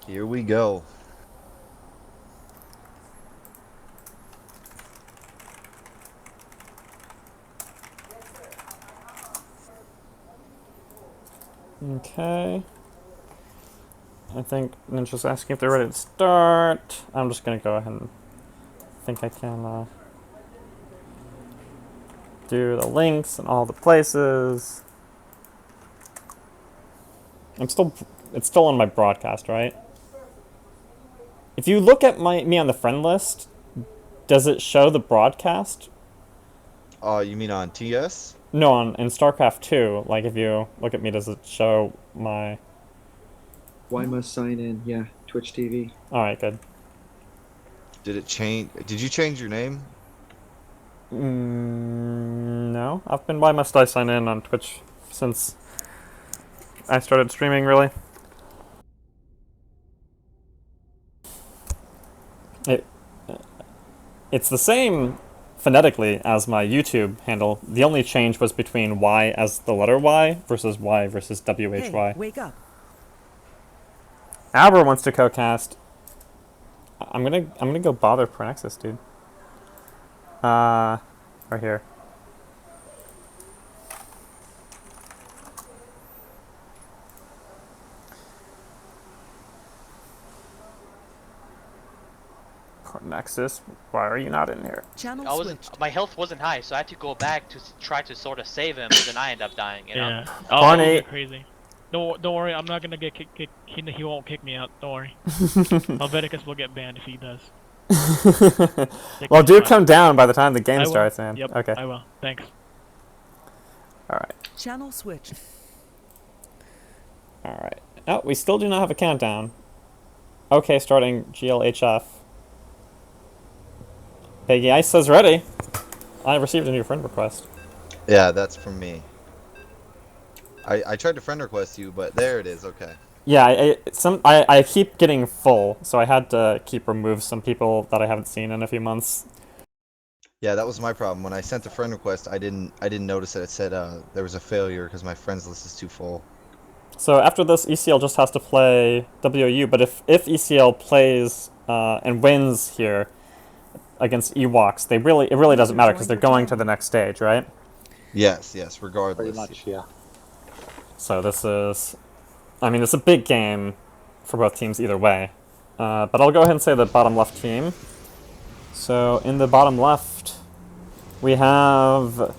Here we go. Okay. I think Ninja's asking if they're ready to start. I'm just gonna go ahead and think I can do the links and all the places. It's still on my broadcast, right? If you look at me on the friend list, does it show the broadcast? You mean on TS? No, in StarCraft 2, like if you look at me, does it show my... Why must sign in? Yeah, Twitch TV. Alright, good. Did it change? Did you change your name? No, I've been Why Must I Sign In on Twitch since I started streaming, really. It's the same phonetically as my YouTube handle. The only change was between Y as the letter Y versus WHY. Hey, wake up. Aber wants to co-cast. I'm gonna go bother Pronexus, dude. Right here. Nexus, why are you not in here? Channel switched. My health wasn't high, so I had to go back to try to sort of save him, and then I end up dying. You know? Yeah. Oh, Barney. crazy. Don't worry, I'm not gonna get kicked. He won't kick me out. Don't worry. Helveticus will get banned if he does. Well, do come down by the time the game I will. starts, man. Yep. Okay. I will. Thanks. All right. Channel switched. All right. Oh, we still do not have a countdown. Okay, starting GLHF. Peggy Ice says ready. I received a new friend request. Yeah, that's from me. I tried to friend request you, but there it is. Okay. Yeah, I keep getting full, so I had to remove some people that I haven't seen in a few months. Yeah, that was my problem. When I sent the friend request, I didn't notice that it said there was a failure because my friends list is too full. So after this, ECL just has to play WOU, but if ECL plays and wins here against EWOKS, it really doesn't matter because they're going to the next stage, right? Yes, regardless. Pretty much, yeah. So this is, I mean, it's a big game for both teams either way. But I'll go ahead and say the bottom left team. So in the bottom left, we have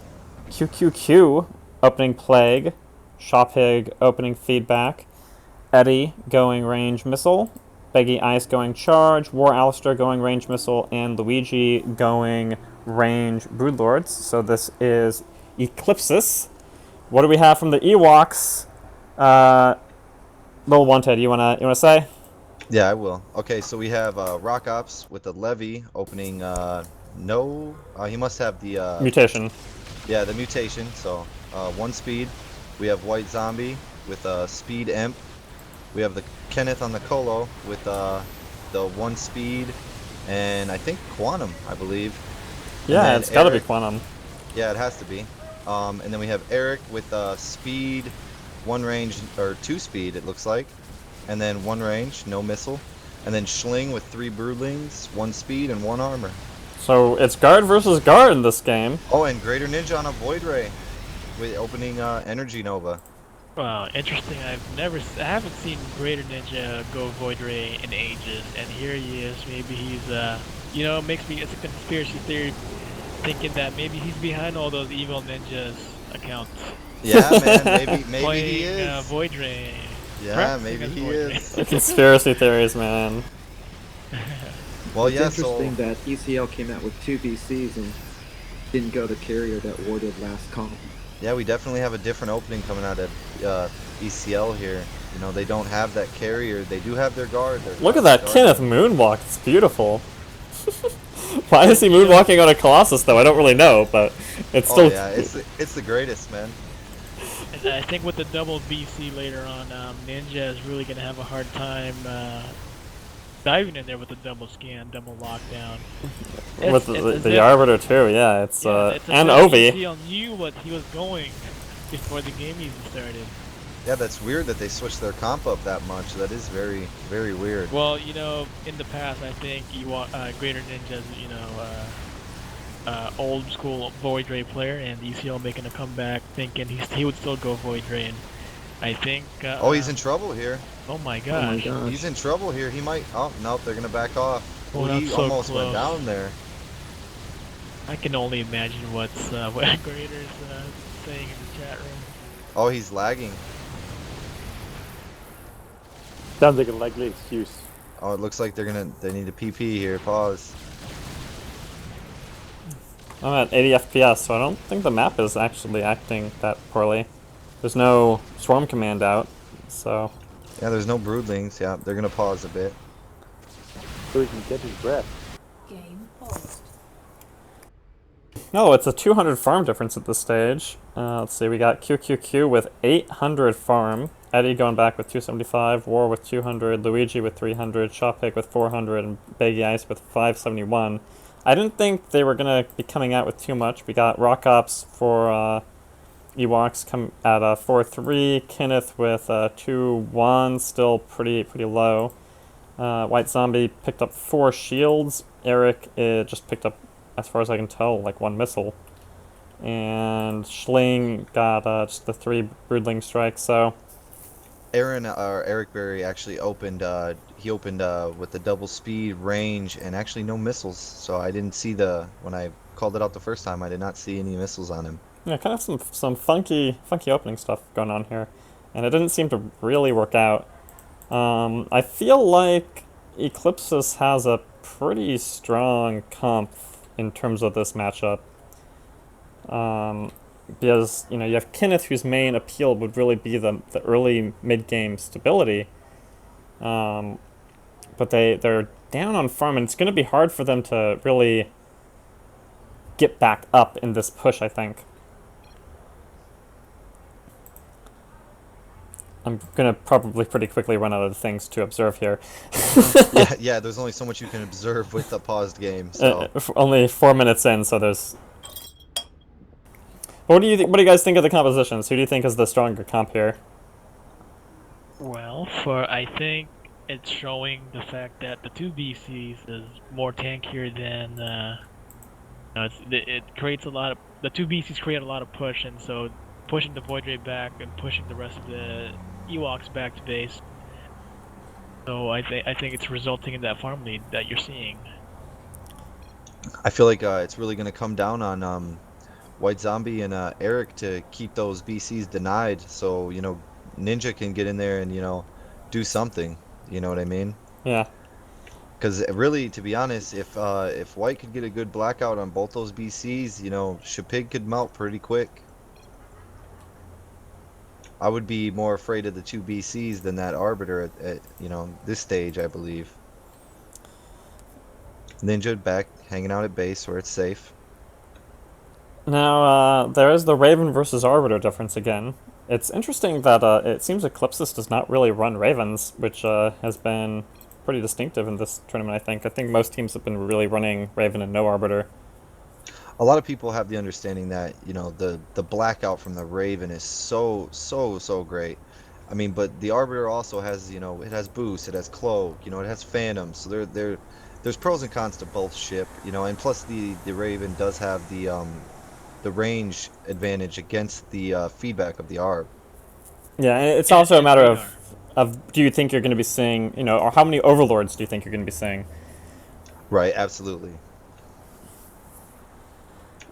QQQ opening Plague, Shopig opening Feedback, Eddie going Range Missile, Beggy Ice going Charge, War Alistair going Range Missile, and Luigi going Range Broodlords. So this is Eclipsis. What do we have from the EWOKS? Lil Wanted, you wanna say? Yeah, I will. Okay, so we have Rock Ops with the Levy opening. No, he must have the Mutation. Yeah, the mutation. So 1 speed. We have White Zombie with Speed Imp. We have the Kenneth on the Colo with the 1 speed, and I think Quantum, I believe. Yeah, it's gotta be Quantum. Yeah, it has to be. And then we have Eric with speed, 1 range, or 2 speed, it looks like. And then 1 range, no missile. And then Schling with 3 broodlings, 1 speed, and 1 armor. So it's guard versus guard in this game. Oh, and Greater Ninja on a Void Ray with opening Energy Nova. Wow, interesting. I haven't seen Greater Ninja go Void Ray in ages, and here he is. Maybe he's, it makes me, it's a conspiracy theory, thinking that maybe he's behind all those evil ninjas accounts. Yeah, man, maybe playing, he is. Void Ray. Yeah, Practicing maybe as he Void Ray. is. Conspiracy theories, man. Well, It's yeah, interesting that ECL came out with 2 BCs and didn't go the carrier that warded last comp. Yeah, we definitely have a different opening coming out of ECL here. You know, they don't have that carrier. They do have their guard. Look at that Kenneth moonwalk. It's beautiful. Why is he moonwalking on a Colossus, though? I don't really know, but it's still... Oh, yeah, it's the greatest, man. And I think with the double BC later on, Ninja is really going to have a hard time diving in there with the double scan, double lockdown. With the Arbiter, too, yeah. And Ovi. Ovi. ECL knew what he was going before the game even started. Yeah, that's weird that they switched their comp up that much. That is very, very weird. Well, you know, in the past, I think Greater Ninja's, you know, old school Void Ray player, and the ECL making a comeback, thinking he would still go Void Ray. And I think. Oh, he's in trouble here. Oh my Oh my gosh! gosh. He's in trouble here. He might. Oh, nope, they're gonna back off. Oh, Oh, he that's so almost went close. down there. I can only imagine what Greater's saying in the chat room. Oh, he's lagging. Sounds like a likely excuse. Oh, it looks like they need a PP here. Pause. I'm at 80 FPS, so I don't think the map is actually acting that poorly. There's no swarm command out, so... Yeah, there's no broodlings. Yeah, they're gonna pause a bit. So he can get his breath. Game paused. No, it's a 200 farm difference at this stage. Let's see, we got QQQ with 800 farm, Eddie going back with 275, War with 200, Luigi with 300, Shoppick with 400, and Baggy Ice with 571. I didn't think they were going to be coming out with too much. We got Rock Ops for EWOKS come at 4-3, Kenneth with 2-1, still pretty low. White Zombie picked up 4 shields. Eric just picked up, as far as I can tell, like 1 missile. And Schling got just the 3 Broodling strikes, so... Eric Berry actually opened, with the double speed, range, and actually no missiles. So I didn't see when I called it out the first time, I did not see any missiles on him. Yeah, kind of some funky opening stuff going on here. And it didn't seem to really work out. I feel like Eclipsis has a pretty strong comp in terms of this matchup. Because, you know, you have Kenneth, whose main appeal would really be the early mid-game stability. But they're down on farm, and it's going to be hard for them to really get back up in this push, I think. I'm going to probably pretty quickly run out of things to observe here. yeah, there's only so much you can observe with the paused game, so... Only 4 minutes in, so there's... What do you guys think of the compositions? Who do you think is the stronger comp here? Well, I think it's showing the fact that the 2 BCs is more tankier than, it creates a lot of, the 2 BCs create a lot of push, and so pushing the Void Ray back and pushing the rest of the EWOKS back to base. So I think it's resulting in that farm lead that you're seeing. I feel like it's really going to come down on White Zombie and Eric to keep those BCs denied, so, you know, Ninja can get in there and, you know, do something. You know what I mean? Yeah. Because really, to be honest, if White could get a good blackout on both those BCs, you know, Shapig could melt pretty quick. I would be more afraid of the 2 BCs than that Arbiter at you know, this stage, I believe. Ninja back, hanging out at base where it's safe. Now, there is the Raven versus Arbiter difference again. It's interesting that it seems Eclipsis does not really run Ravens, which has been pretty distinctive in this tournament, I think. I think most teams have been really running Raven and no Arbiter. A lot of people have the understanding that, you know, the blackout from the Raven is so great. I mean, but the Arbiter also has, you know, it has boost, it has cloak, you know, it has phantom. So there's pros and cons to both ship, you know, and plus the Raven does have the range advantage against the feedback of the Arb. Yeah, and it's also a matter of do you think you're going to be seeing, you know, or how many Overlords do you think you're going to be seeing? Right, absolutely.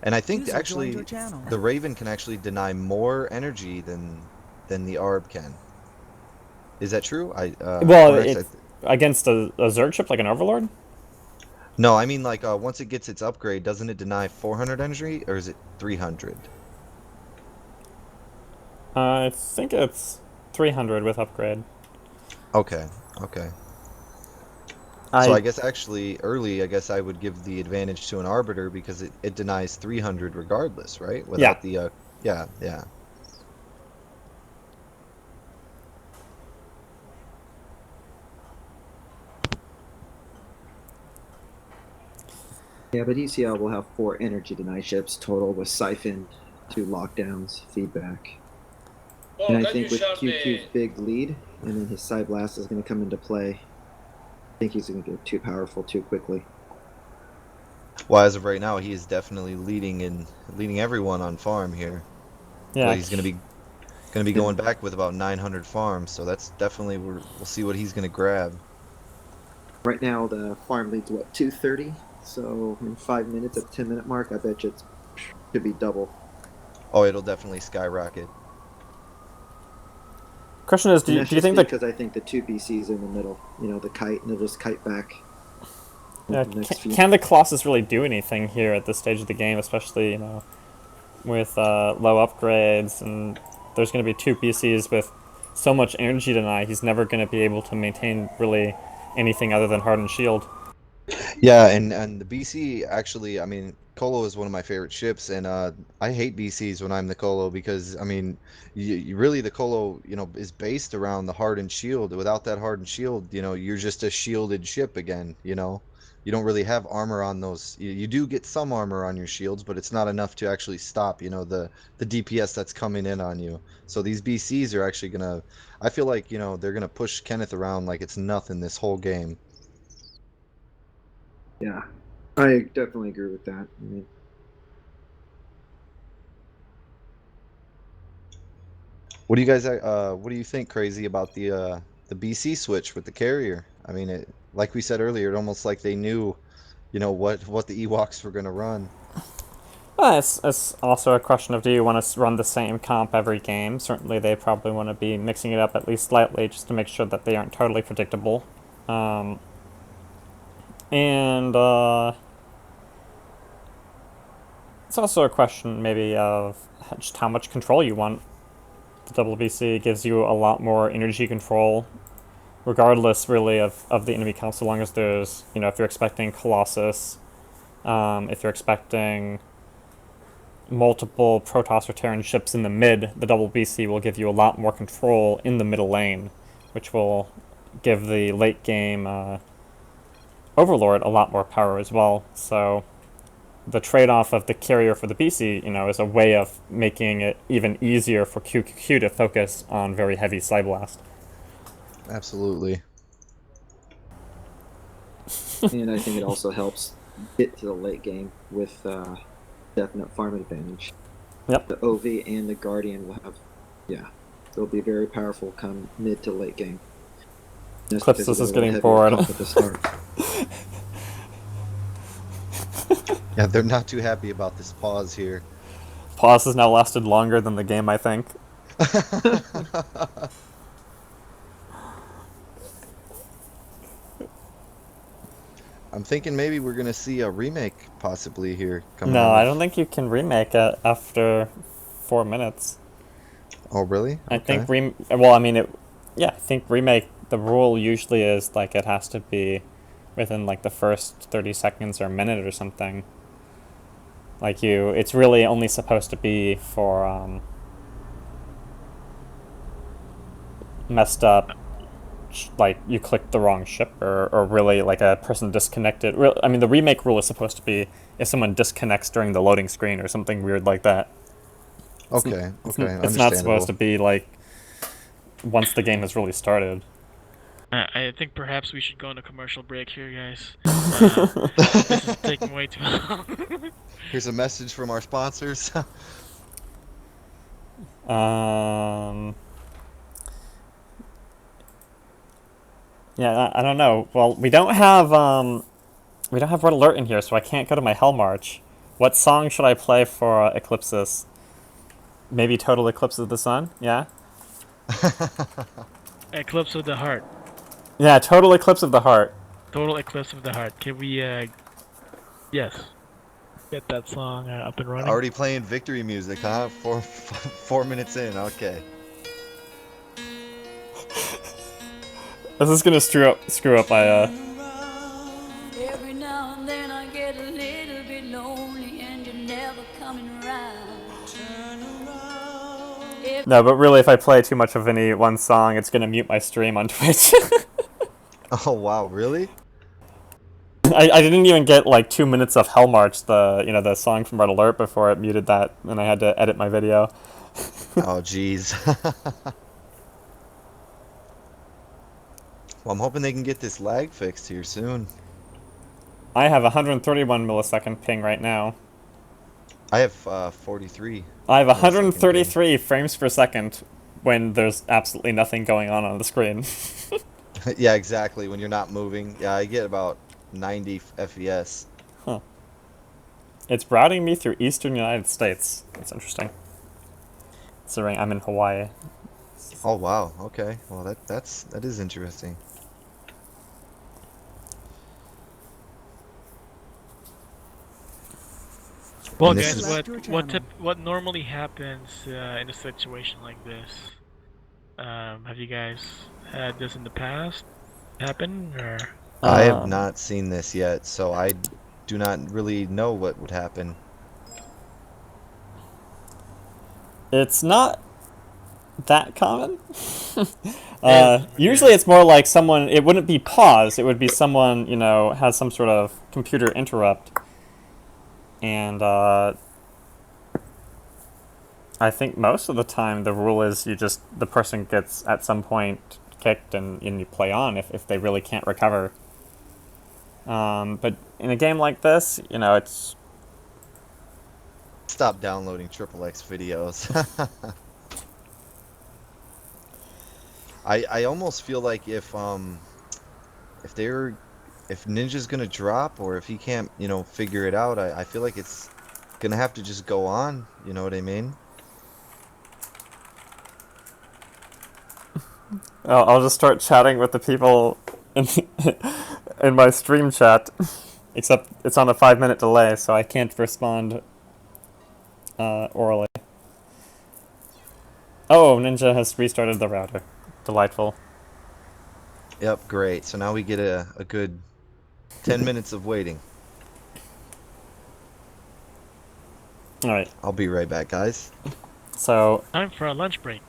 And I think User actually joined your channel. the Raven can actually deny more energy than the Arb can. Is that true? Well, against a Zerg ship like an Overlord? No, I mean, like, once it gets its upgrade, doesn't it deny 400 energy, or is it 300? I think it's 300 with upgrade. Okay. So I guess actually, early, I guess I would give the advantage to an Arbiter because it denies 300 regardless, right? Without the, yeah. Yeah, but ECL will have 4 energy deny ships total with siphoned 2 lockdowns, feedback. And I think with QQ's big lead, and then his side blast is going to come into play, I think he's going to get too powerful too quickly. Well, as of right now, he is definitely leading everyone on farm here. Yeah. Well, he's gonna be going back with about 900 farms, so that's definitely we'll see what he's gonna grab. Right now, the farm leads, what, 230? So in 5 minutes at the 10-minute mark, I bet you it could be double. Oh, it'll definitely skyrocket. Question is, do you think that... Because I think the 2 BCs in the middle, you know, the kite, and they'll just kite back. Yeah, can the Colossus really do anything here at this stage of the game, especially, you know, with low upgrades, and there's going to be 2 BCs with so much energy tonight, he's never going to be able to maintain really anything other than Hardened Shield. Yeah, and the BC actually, I mean, Colo is one of my favorite ships, and I hate BCs when I'm the Colo because, I mean, you really the Colo, you know, is based around the Hardened Shield. Without that Hardened Shield, you know, you're just a shielded ship again, you know. You don't really have armor on those. You do get some armor on your shields, but it's not enough to actually stop, you know, the DPS that's coming in on you. So these BCs are actually gonna, I feel like, you know, they're gonna push Kenneth around like it's nothing this whole game. Yeah, I definitely agree with that. I mean, What do you guys, what do you think, Crazy, about the BC switch with the carrier? I mean, it, like we said earlier, it almost like they knew, you know, what the EWOKS were gonna run. Well, it's also a question of, do you want to run the same comp every game? Certainly they probably want to be mixing it up at least slightly just to make sure that they aren't totally predictable. And it's also a question maybe of just how much control you want. The WBC gives you a lot more energy control, regardless really of the enemy count, so long as there's, you know, if you're expecting Colossus, if you're expecting multiple Protoss or Terran ships in the mid, the WBC will give you a lot more control in the middle lane, which will give the late game Overlord a lot more power as well. So the trade-off of the carrier for the BC, you know, is a way of making it even easier for QQQ to focus on very heavy Side Blast. Absolutely. and I think it also helps get to the late game with definite farm advantage. Yep. The OV and the Guardian will have, yeah, they'll be very powerful come mid to late game. Eclipsis is getting bored. At the start. Yeah, they're not too happy about this pause here. Pause has now lasted longer than the game, I think. I'm thinking maybe we're gonna see a remake possibly here coming No, out. I don't think you can remake it after 4 minutes. Oh, really? I think well, I mean, I think remake, the rule usually is like it has to be within like the first 30 seconds or a minute or something. Like it's really only supposed to be for messed up, like you clicked the wrong ship, or really like a person disconnected. I mean, the remake rule is supposed to be if someone disconnects during the loading screen or something weird like that. Okay, It's not supposed to be like once the game has really started. I think perhaps we should go on a commercial break here, guys. This is taking way too long. Here's a message from our sponsors. Yeah, I don't know. Well, we don't have Red Alert in here, so I can't go to my Hell March. What song should I play for Eclipsis? Maybe Total Eclipse of the Sun? Yeah? Eclipse of the Heart. Yeah, Total Eclipse of the Heart. Total Eclipse of the Heart. Can we, yes, get that song up and running? Already playing victory music, huh? 4 minutes in, okay. This is gonna screw up my Every now and then I get a little bit lonely and you're never coming around. No, but really, if I play too much of any one song, it's gonna mute my stream on Twitch. Oh wow, really? I didn't even get like 2 minutes of Hell March, the song from Red Alert, before it muted that, and I had to edit my video. Oh, jeez. Well, I'm hoping they can get this lag fixed here soon. I have 131 millisecond ping right now. I have 43. I have millisecond ping. 133 frames per second when there's absolutely nothing going on the screen. Yeah, exactly. When you're not moving. Yeah, I get about 90 FPS. Huh. It's routing me through eastern United States. That's interesting. Considering I'm in Hawaii. Oh wow. Okay. Well, that is interesting. Well, And this guys, is- what normally happens in a situation like this? Have you guys had this in the past happen, or? I have not seen this yet, so I do not really know what would happen. It's not that common. Usually it's more like someone, it wouldn't be paused, it would be someone, you know, has some sort of computer interrupt. And I think most of the time the rule is the person gets at some point kicked and you play on if they really can't recover. But in a game like this, you know, it's... Stop downloading XXX videos. I almost feel like if Ninja's gonna drop, or if he can't, you know, figure it out, I feel like it's gonna have to just go on, you know what I mean? I'll just start chatting with the people in my stream chat, except it's on a 5-minute delay, so I can't respond orally. Oh, Ninja has restarted the router. Delightful. Yep, great. So now we get a good 10 minutes of waiting. Alright, I'll be right back, guys. so... Time for a lunch break.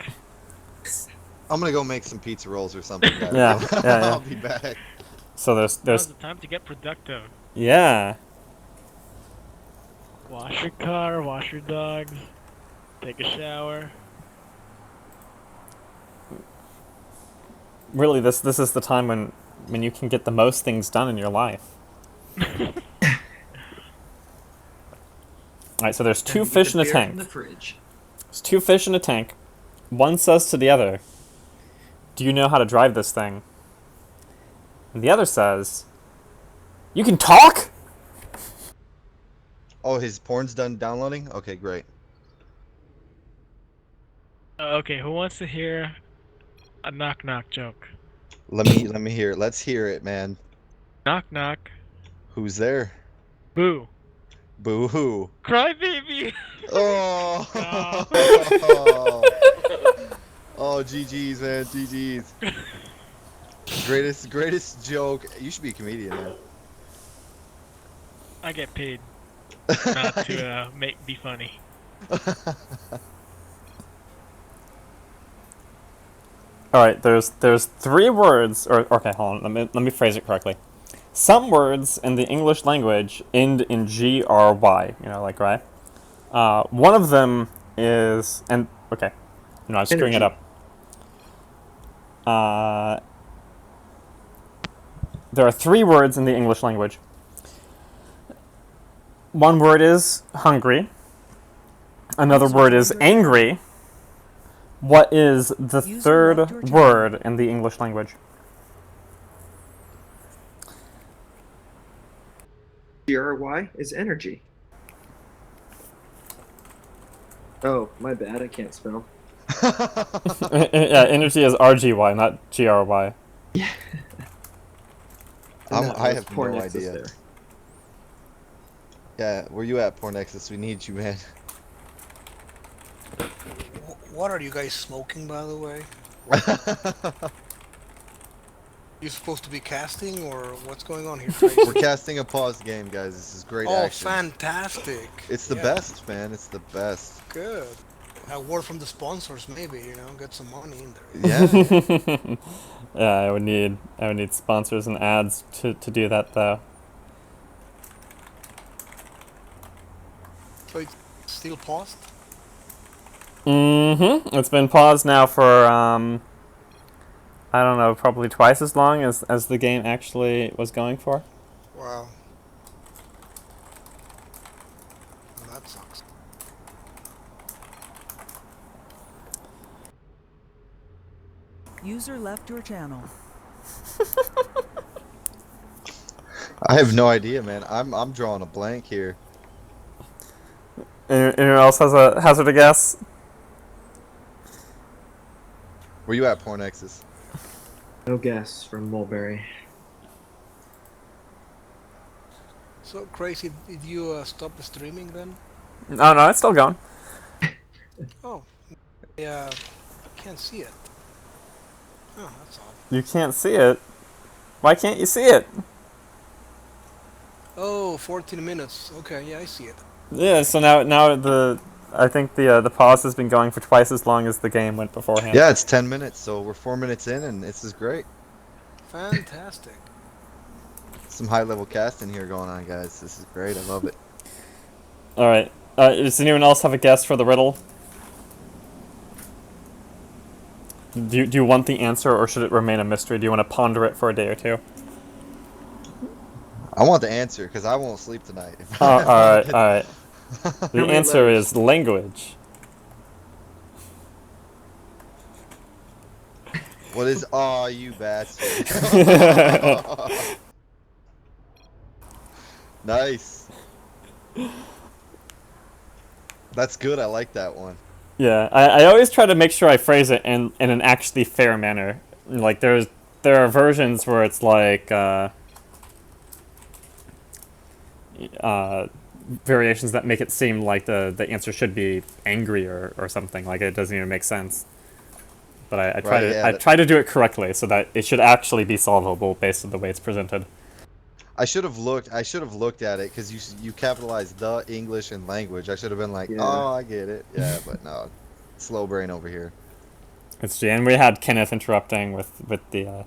I'm gonna go make some pizza rolls or something, guys. Yeah. I'll be back. So Now's there's... the time to get productive. Yeah. Wash your car, wash your dogs, take a shower. Really, this is the time when you can get the most things done in your life. Alright, so there's two fish in a tank. In the fridge. There's two fish in a tank. One says to the other, "Do you know how to drive this thing?" And the other says, "You can talk?" Oh, his porn's done downloading? Okay, great. Okay, who wants to hear a knock knock joke? Let me hear it. Let's hear it, man. Knock knock. Who's there? Boo. Boo hoo. Cry baby. Oh. No. Oh, GG's, man. GG's. Greatest joke. You should be a comedian, man. I get paid not to be funny. Alright, there's three words, or okay, hold on, let me phrase it correctly. Some words in the English language end in G-R-Y, you know, like, right? One of them is, and, okay, no, I'm screwing it up. There are three words in the English language. One word is hungry. Another word is angry. What is the third word in the English language? GRY is energy. Oh, my bad. I can't spell. Yeah, energy is RGY, not GRY. Yeah. I have no idea. Yeah, where you at, Pornexus? We need you, man. What are you guys smoking, by the way? You supposed to be casting, or what's going on here? We're casting a pause game, guys. This is great Oh, action. fantastic! It's the best, man. It's the best. Good. A word from the sponsors, maybe, you know, get some money in there. Yeah. Yeah, I would need sponsors and ads to do that though. So it's still paused? Mm-hmm. It's been paused now for, I don't know, probably twice as long as the game actually was going for. Wow. That sucks. User left your channel. I have no idea, man. I'm drawing a blank here. Anyone else has a hazard a guess? Where you at, Pornexus? No guess from Mulberry. So crazy. Did you stop the streaming then? Oh no, it's still going. Oh, yeah. Can't see it. Oh, that's odd. You can't see it. Why can't you see it? Oh, 14 minutes. Okay, yeah, I see it. Yeah, so now I think the pause has been going for twice as long as the game went beforehand. Yeah, it's 10 minutes, so we're 4 minutes in, and this is great. Fantastic. Some high-level casting here going on, guys. This is great. I love it. All right. Does anyone else have a guess for the riddle? Do you want the answer, or should it remain a mystery? Do you want to ponder it for a day or two? I want the answer, because I won't sleep tonight. All right, all right. The many answer letters? is language. What is... Aw, you bastard. Nice. That's good. I like that one. Yeah, I always try to make sure I phrase it in an actually fair manner. Like there are versions where it's like variations that make it seem like the answer should be angry or something. Like it doesn't even make sense. But I try Right, to yeah, I try to do it correctly so that it should actually be solvable based on the way it's presented. I should have looked at it, because you capitalized the English and language. I should have been like, Yeah. oh, I get it. Yeah, but no. Slow brain over here. It's and we had Kenneth interrupting with the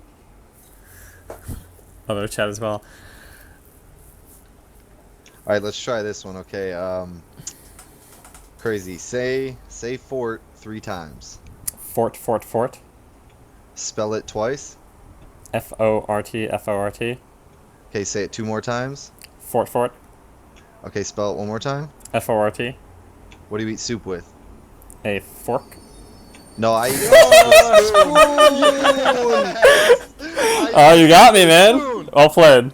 other chat as well. All right, let's try this one, okay? Crazy. Say fort 3 times. Fort, fort, fort. Spell it twice. F-O-R-T, F-O-R-T. Okay, say it 2 more times. Fort, fort. Okay, spell it 1 more time. F-O-R-T. What do you eat soup with? A fork. No, I eat Oh, you got me, man. spoon. Well played.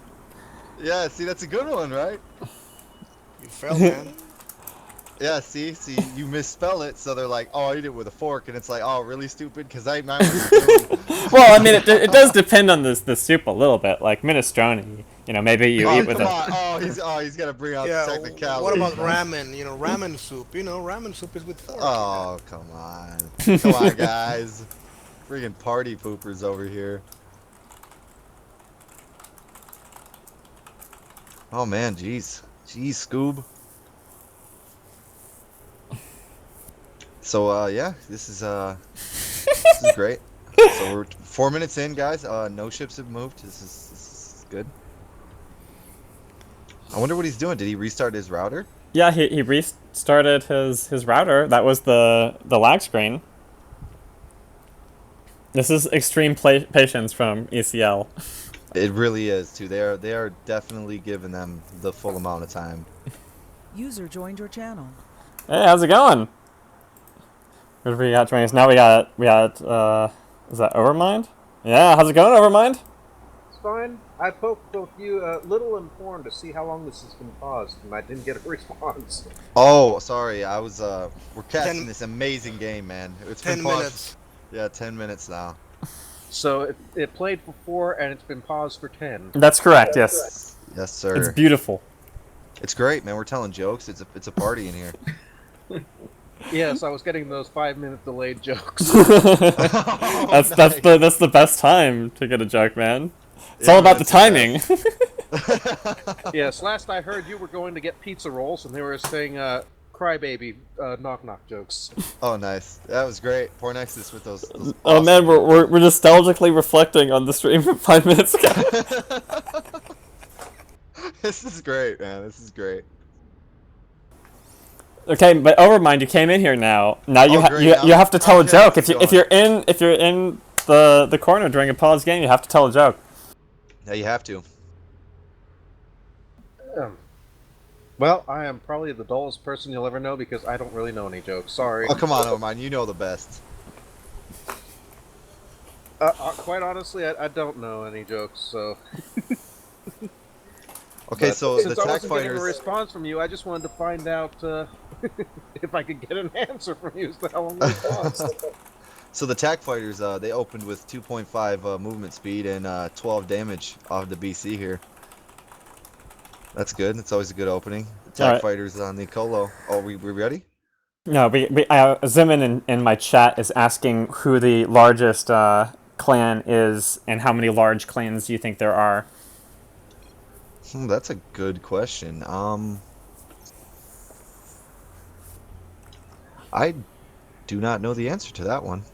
Yeah, see, that's a good one, right? You fell, man. Yeah, see, you misspell it, so they're like, oh, I eat it with a fork, and it's like, oh, really stupid, because I mine was a spoon. Well, I mean, it does depend on the soup a little bit. Like minestrone, you know, maybe you eat with come a. on. He's got to bring out Yeah, the technicality. what about ramen? You know, ramen soup. You know, ramen soup is with fork. Oh, come on. Come on, guys. Freaking party poopers over here. Oh, man, jeez. Jeez, Scoob. So, yeah, this is great. So we're 4 minutes in, guys. No ships have moved. This is good. I wonder what he's doing. Did he restart his router? Yeah, he restarted his router. That was the lag screen. This is extreme patience from ECL. It really is too. They are definitely giving them the full amount of time. User joined your channel. Hey, how's it going? What have we got joining us? Now we got is that Overmind? Yeah, how's it going, Overmind? It's fine. I poked both you Little and Porn to see how long this has been paused, and I didn't get a response. Oh, sorry. I was we're casting 10 this amazing game, man. It's 10 been paused. minutes. Yeah, 10 minutes now. So it played for 4, and it's been paused for 10. That's correct. Yes, Yes, sir. it's beautiful. It's great, man. We're telling jokes. It's a party in here. Yes, I was getting those 5-minute delayed jokes. That's the best time to get a joke, man. It's all about the timing. Yes, last I heard you were going to get pizza rolls, and they were saying crybaby knock-knock jokes. Oh, nice. That was great. Pornexus with those Oh awesome man, we're nostalgically reflecting on the stream from 5 minutes ago. This is great, man. This is great. Okay, but Overmind, you came in here now. Now you Oh, great. you have to tell a Okay, joke. keep If you're in the corner during a pause game, you have to tell a joke. Yeah, you have to. Well, I am probably the dullest person you'll ever know because I don't really know any jokes. Sorry. Oh, come on, Oman. You know the best. Quite honestly, I don't know any jokes, so... Okay, But so since the I Tag wasn't getting a Fighters. response from you, I just wanted to find out if I could get an answer from you as to how long the response. So the Tag Fighters, they opened with 2.5 movement speed and 12 damage off the BC here. That's good. It's always a good opening. The Tag Alright. Fighters on the Colo. Oh, we ready? No, Zimin in my chat is asking who the largest clan is and how many large clans do you think there are. That's a good question. I do not know the answer to that one.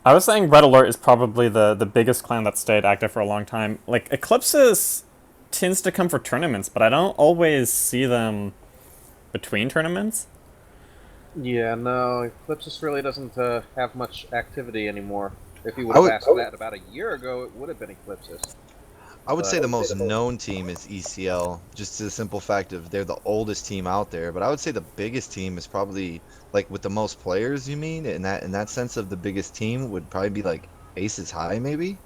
I was saying Red Alert is probably the biggest clan that stayed active for a long time. Like, Eclipses tends to come for tournaments, but I don't always see them between tournaments. Yeah, no, Eclipsis really doesn't have much activity anymore. If you would have asked that about a year ago, it would have been Eclipsis. I would say the most known team is ECL, just to the simple fact of they're the oldest team out there. But I would say the biggest team is probably, like, with the most players, you mean? In that sense of the biggest team would probably be like Aces High, maybe?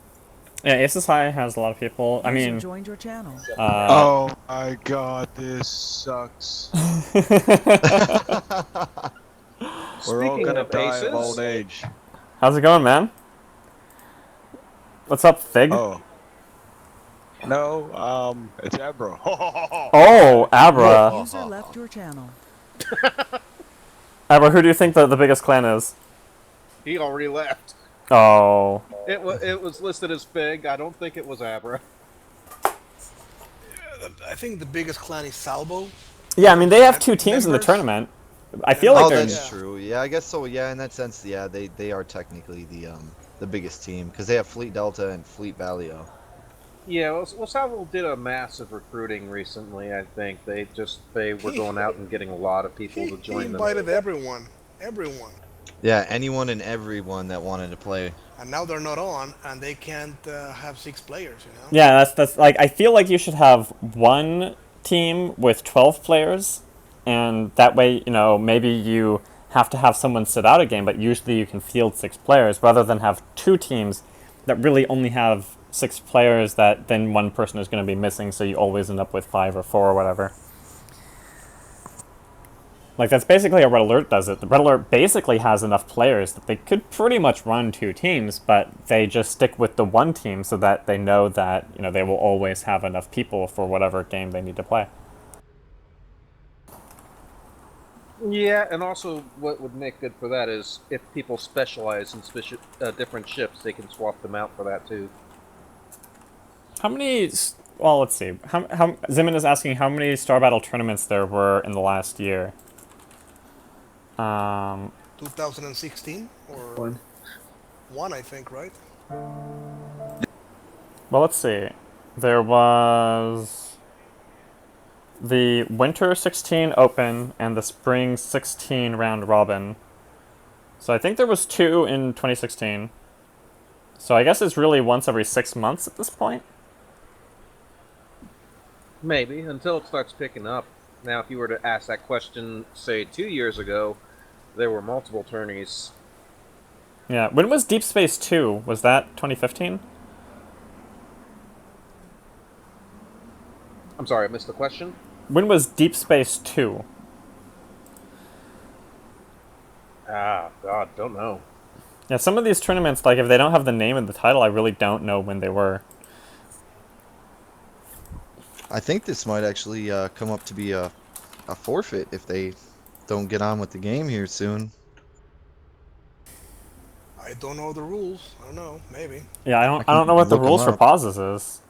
Yeah, Aces High has a lot of people. I mean, Joined your channel. Oh my god, this sucks. We're all gonna die of old age. How's it going, man? What's up, Fig? Oh. No, it's Abra. Oh, Abra. User left your channel. Abra, who do you think the biggest clan is? He already left. Oh. It was listed as Fig. I don't think it was Abra. I think the biggest clan is Salvo. Yeah, I mean, they have two teams in the tournament. I feel like they're... that's true. Yeah, I guess so. Yeah, in that sense, yeah, they are technically the biggest team because they have Fleet Delta and Fleet Valio. Yeah, well, Salvo did a massive recruiting recently. I think they were going out and getting a lot of people to join them. He invited everyone. Yeah, anyone and everyone that wanted to play. And now they're not on, and they can't have 6 players, you know? Yeah, that's like, I feel like you should have one team with 12 players, and that way, you know, maybe you have to have someone sit out a game, but usually you can field 6 players, rather than have 2 teams that really only have 6 players that then one person is going to be missing, so you always end up with 5 or 4 or whatever. Like, that's basically how Red Alert does it. The Red Alert basically has enough players that they could pretty much run 2 teams, but they just stick with the one team so that they know that, you know, they will always have enough people for whatever game they need to play. Yeah, and also what would make good for that is if people specialize in different ships, they can swap them out for that too. How many... Well, let's see. How Zimin is asking how many Star Battle tournaments there were in the last year. 2016 or one, I think, right? Well, let's see. There was the Winter 16 Open and the Spring 16 Round Robin. So I think there was 2 in 2016. So I guess it's really once every 6 months at this point. Maybe, until it starts picking up. Now, if you were to ask that question, say, 2 years ago, there were multiple tourneys. Yeah, when was Deep Space 2? Was that 2015? I'm sorry, I missed the question? When was Deep Space 2? Ah, God, don't know. Yeah, some of these tournaments, like, if they don't have the name and the title, I really don't know when they were. I think this might actually come up to be a forfeit if they don't get on with the game here soon. I don't know the rules. I don't know. Maybe. Yeah, I don't know what the rules for pauses is.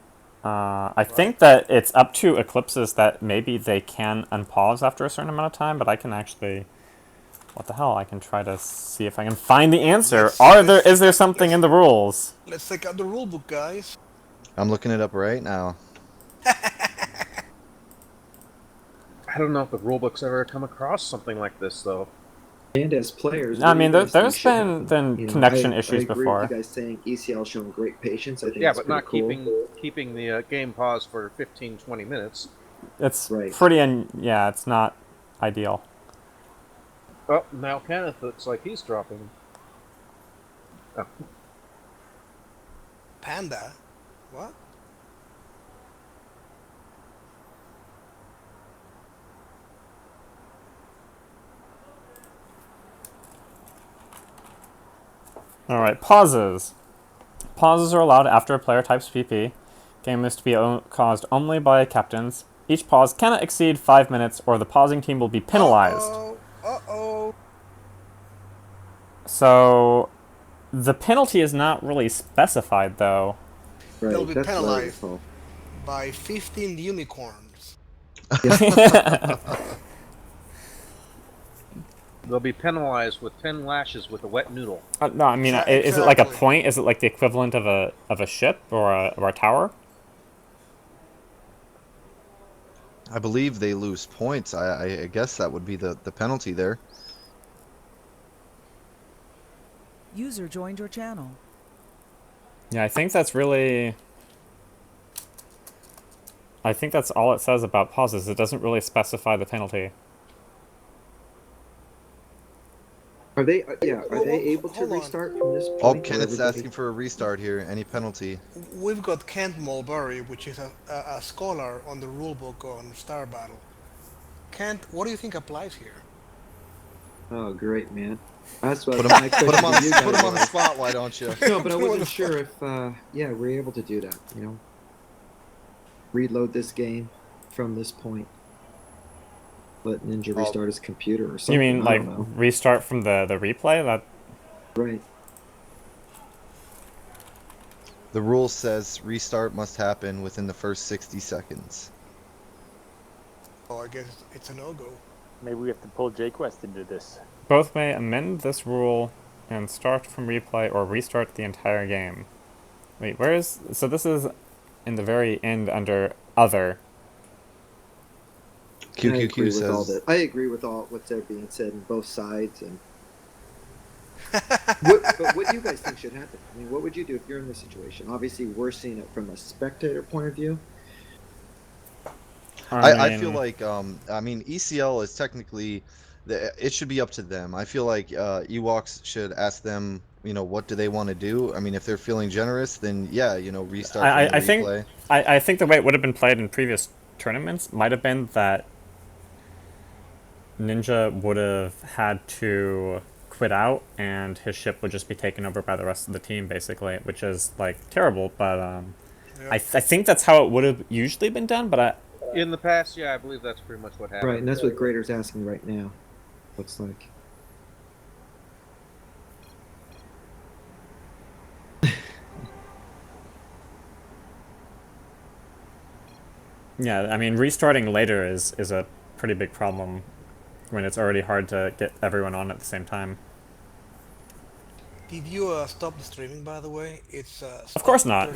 I think that it's up to Eclipses that maybe they can unpause after a certain amount of time, but I can actually... What the hell? I can try to see if I can find the answer. Is there something in the rules? Let's take out the rule book, guys. I'm looking it up right now. don't know if the rulebook's ever come across something like this, though. And as players, I what do mean, you guys think there's should happen? been You know, connection I issues agree before. with you guys saying ECL showing great patience. I think Yeah, it's but pretty not cool. keeping the game paused for 15, 20 minutes. It's Right. yeah, it's not ideal. Oh, now Kenneth looks like he's dropping. Oh. Panda? What? Alright, pauses. Pauses are allowed after a player types PP. Game is to be caused only by captains. Each pause cannot exceed 5 minutes or the pausing team will be penalized. Uh-oh. So, the penalty is not really specified though. Right, They'll be that's penalized wonderful. by 15 unicorns. They'll be penalized with 10 lashes with a wet noodle. No, I mean, is it like a point? Is it like the equivalent of a ship or a tower? I believe they lose points. I guess that would be the penalty there. User joined your channel. Yeah, I think that's really... I think that's all it says about pauses. It doesn't really specify the penalty. Are they? Are they able to restart from this point? Oh, Kenneth's asking for a restart here. Any penalty? We've got Kent Mulberry, which is a scholar on the rulebook on Star Battle. Kent, what do you think applies here? Oh, great, man. That's what Put him on the spot, why don't you? No, but I wasn't sure if, we're able to do that, you know? Reload this game from this point. Let Ninja restart his computer or something. You mean, like, restart from the replay? That... Right. The rule says restart must happen within the first 60 seconds. Oh, I guess it's a no-go. Maybe we have to pull J-Quest into this. Both may amend this rule and start from replay or restart the entire game. Wait, where is... So this is in the very end under other. QQQ says... I agree with all what's there being said on both sides. And but what do you guys think should happen? I mean, what would you do if you're in this situation? Obviously, we're seeing it from a spectator point of view. I feel like, I mean, ECL is technically... It should be up to them. I feel like EWOKS should ask them, you know, what do they want to do? I mean, if they're feeling generous, then yeah, you know, restart from the replay. I think the way it would have been played in previous tournaments might have been that Ninja would have had to quit out and his ship would just be taken over by the rest of the team, basically, which is, like, terrible, but yeah. I think that's how it would have usually been done, but In the past, yeah, I believe that's pretty much what happened. Right, and that's what Grader's asking right now. Looks like. Yeah, I mean, restarting later is a pretty big problem when it's already hard to get everyone on at the same time. Did you stop the streaming, by the way? It's of course not.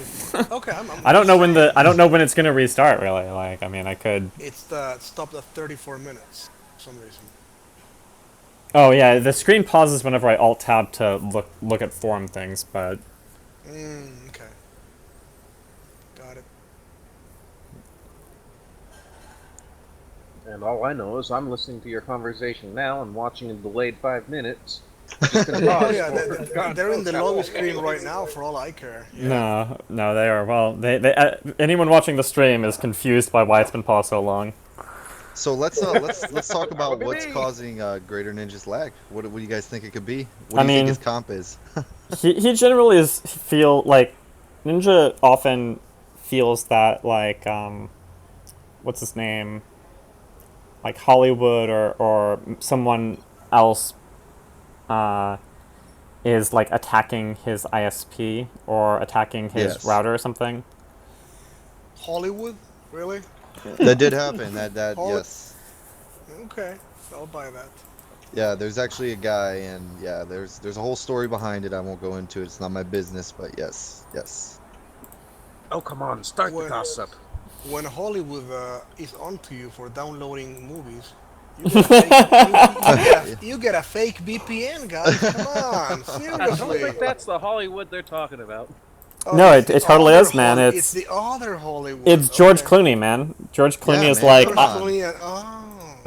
Okay, I don't know when it's gonna restart. Really, like, I mean, I could. It's stopped at 34 minutes for some reason. Oh yeah, the screen pauses whenever I alt tab to look at forum things, but. Okay. Got it. And all I know is I'm listening to your conversation now and watching a delayed 5 minutes. Oh yeah, they're in the lobby screen right now for all I care. Yeah. No, they are. Well, anyone watching the stream is confused by why it's been paused so long. So let's talk about what's causing Greater Ninja's lag. What do you guys think it could be? What do you think his comp is? he generally feel like Ninja often feels that, like, what's his name, like Hollywood or someone else is like attacking his ISP or attacking his router or something. Hollywood, really? That did happen. That yes. Okay, I'll buy that. Yeah, there's actually a guy, and yeah, there's a whole story behind it. I won't go into it. It's not my business, but yes. Oh, come on, start the gossip. when Hollywood is onto you for downloading movies, you get a fake, you get a fake VPN, guys. Come on, I don't seriously. think that's the Hollywood they're talking about. Oh, No, it's it the totally other is, man. It's the other Hollywood. It's George Okay. Clooney, man. George Clooney is man, like, George Clooney and- oh,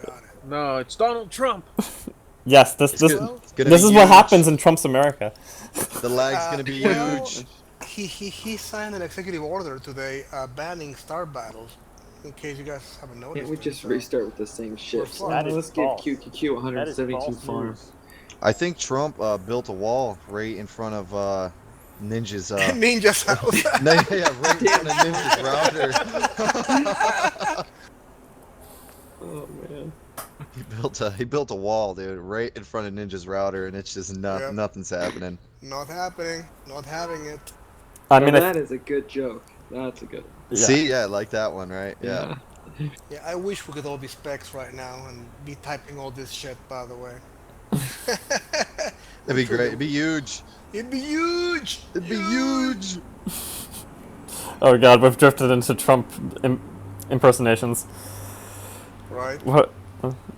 got it. No, it's Donald Trump. yes, this It's gonna is be what huge. happens in Trump's America. The lag's gonna be well, huge. he signed an executive order today banning star battles. In case you guys haven't noticed. Can't we just restart with the same shit? fucked. That is Let's give false. QQQ That is 172 false farm. news. I think Trump built a wall right in front of Ninja's. Ninja's house. Yeah, right in front of Ninja's router. Oh man. He built a wall, dude, right in front of Ninja's router, and it's just Yep. nothing's happening. Not happening. Not having it. I mean, that is a good joke. That's a good. yeah. See, yeah, I like that one, right? Yeah. Yeah, I wish we could all be specs right now and be typing all this shit. By the way. It'd be great. It'd be huge. It'd be huge. It'd be huge. Oh god, we've drifted into Trump impersonations. Right. What?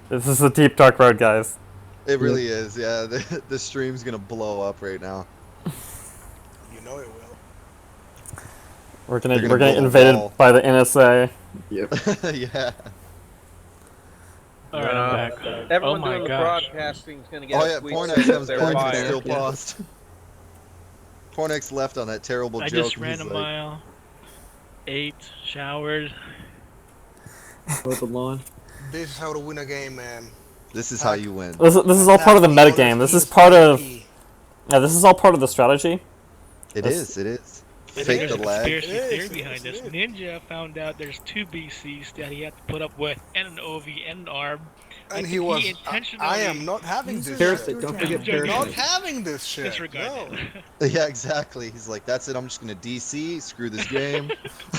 This is a deep dark road, guys. It really is. Yeah, the stream's gonna blow up right now. You know it will. We're They're gonna gonna get build a invaded wall. by the NSA. Yep. Yeah. All right, I'm back. Everyone Oh my doing the gosh. broadcasting is going to get Oh a yeah, tweet Pornex saying comes they're back and fired. still paused. Pornex left on that terrible I joke. just ran He's a like, mile, ate, showered. Mowed the lawn. This is how to win a game, man. This is how you win. This is all part of the metagame. This is part of. Yeah, this is all part of the strategy. It is. It is. And Fake there's the a lag. conspiracy It is, theory it behind is, this. it is. Ninja found out there's two BCs that he had to put up with, and an OV, and an ARB. And I he think was. intentionally I am not having this. Parasite, shit. don't forget You're Not Parasite. having this shit. disregard No. it. Yeah, exactly. He's like, that's it. I'm just gonna DC. Screw this game.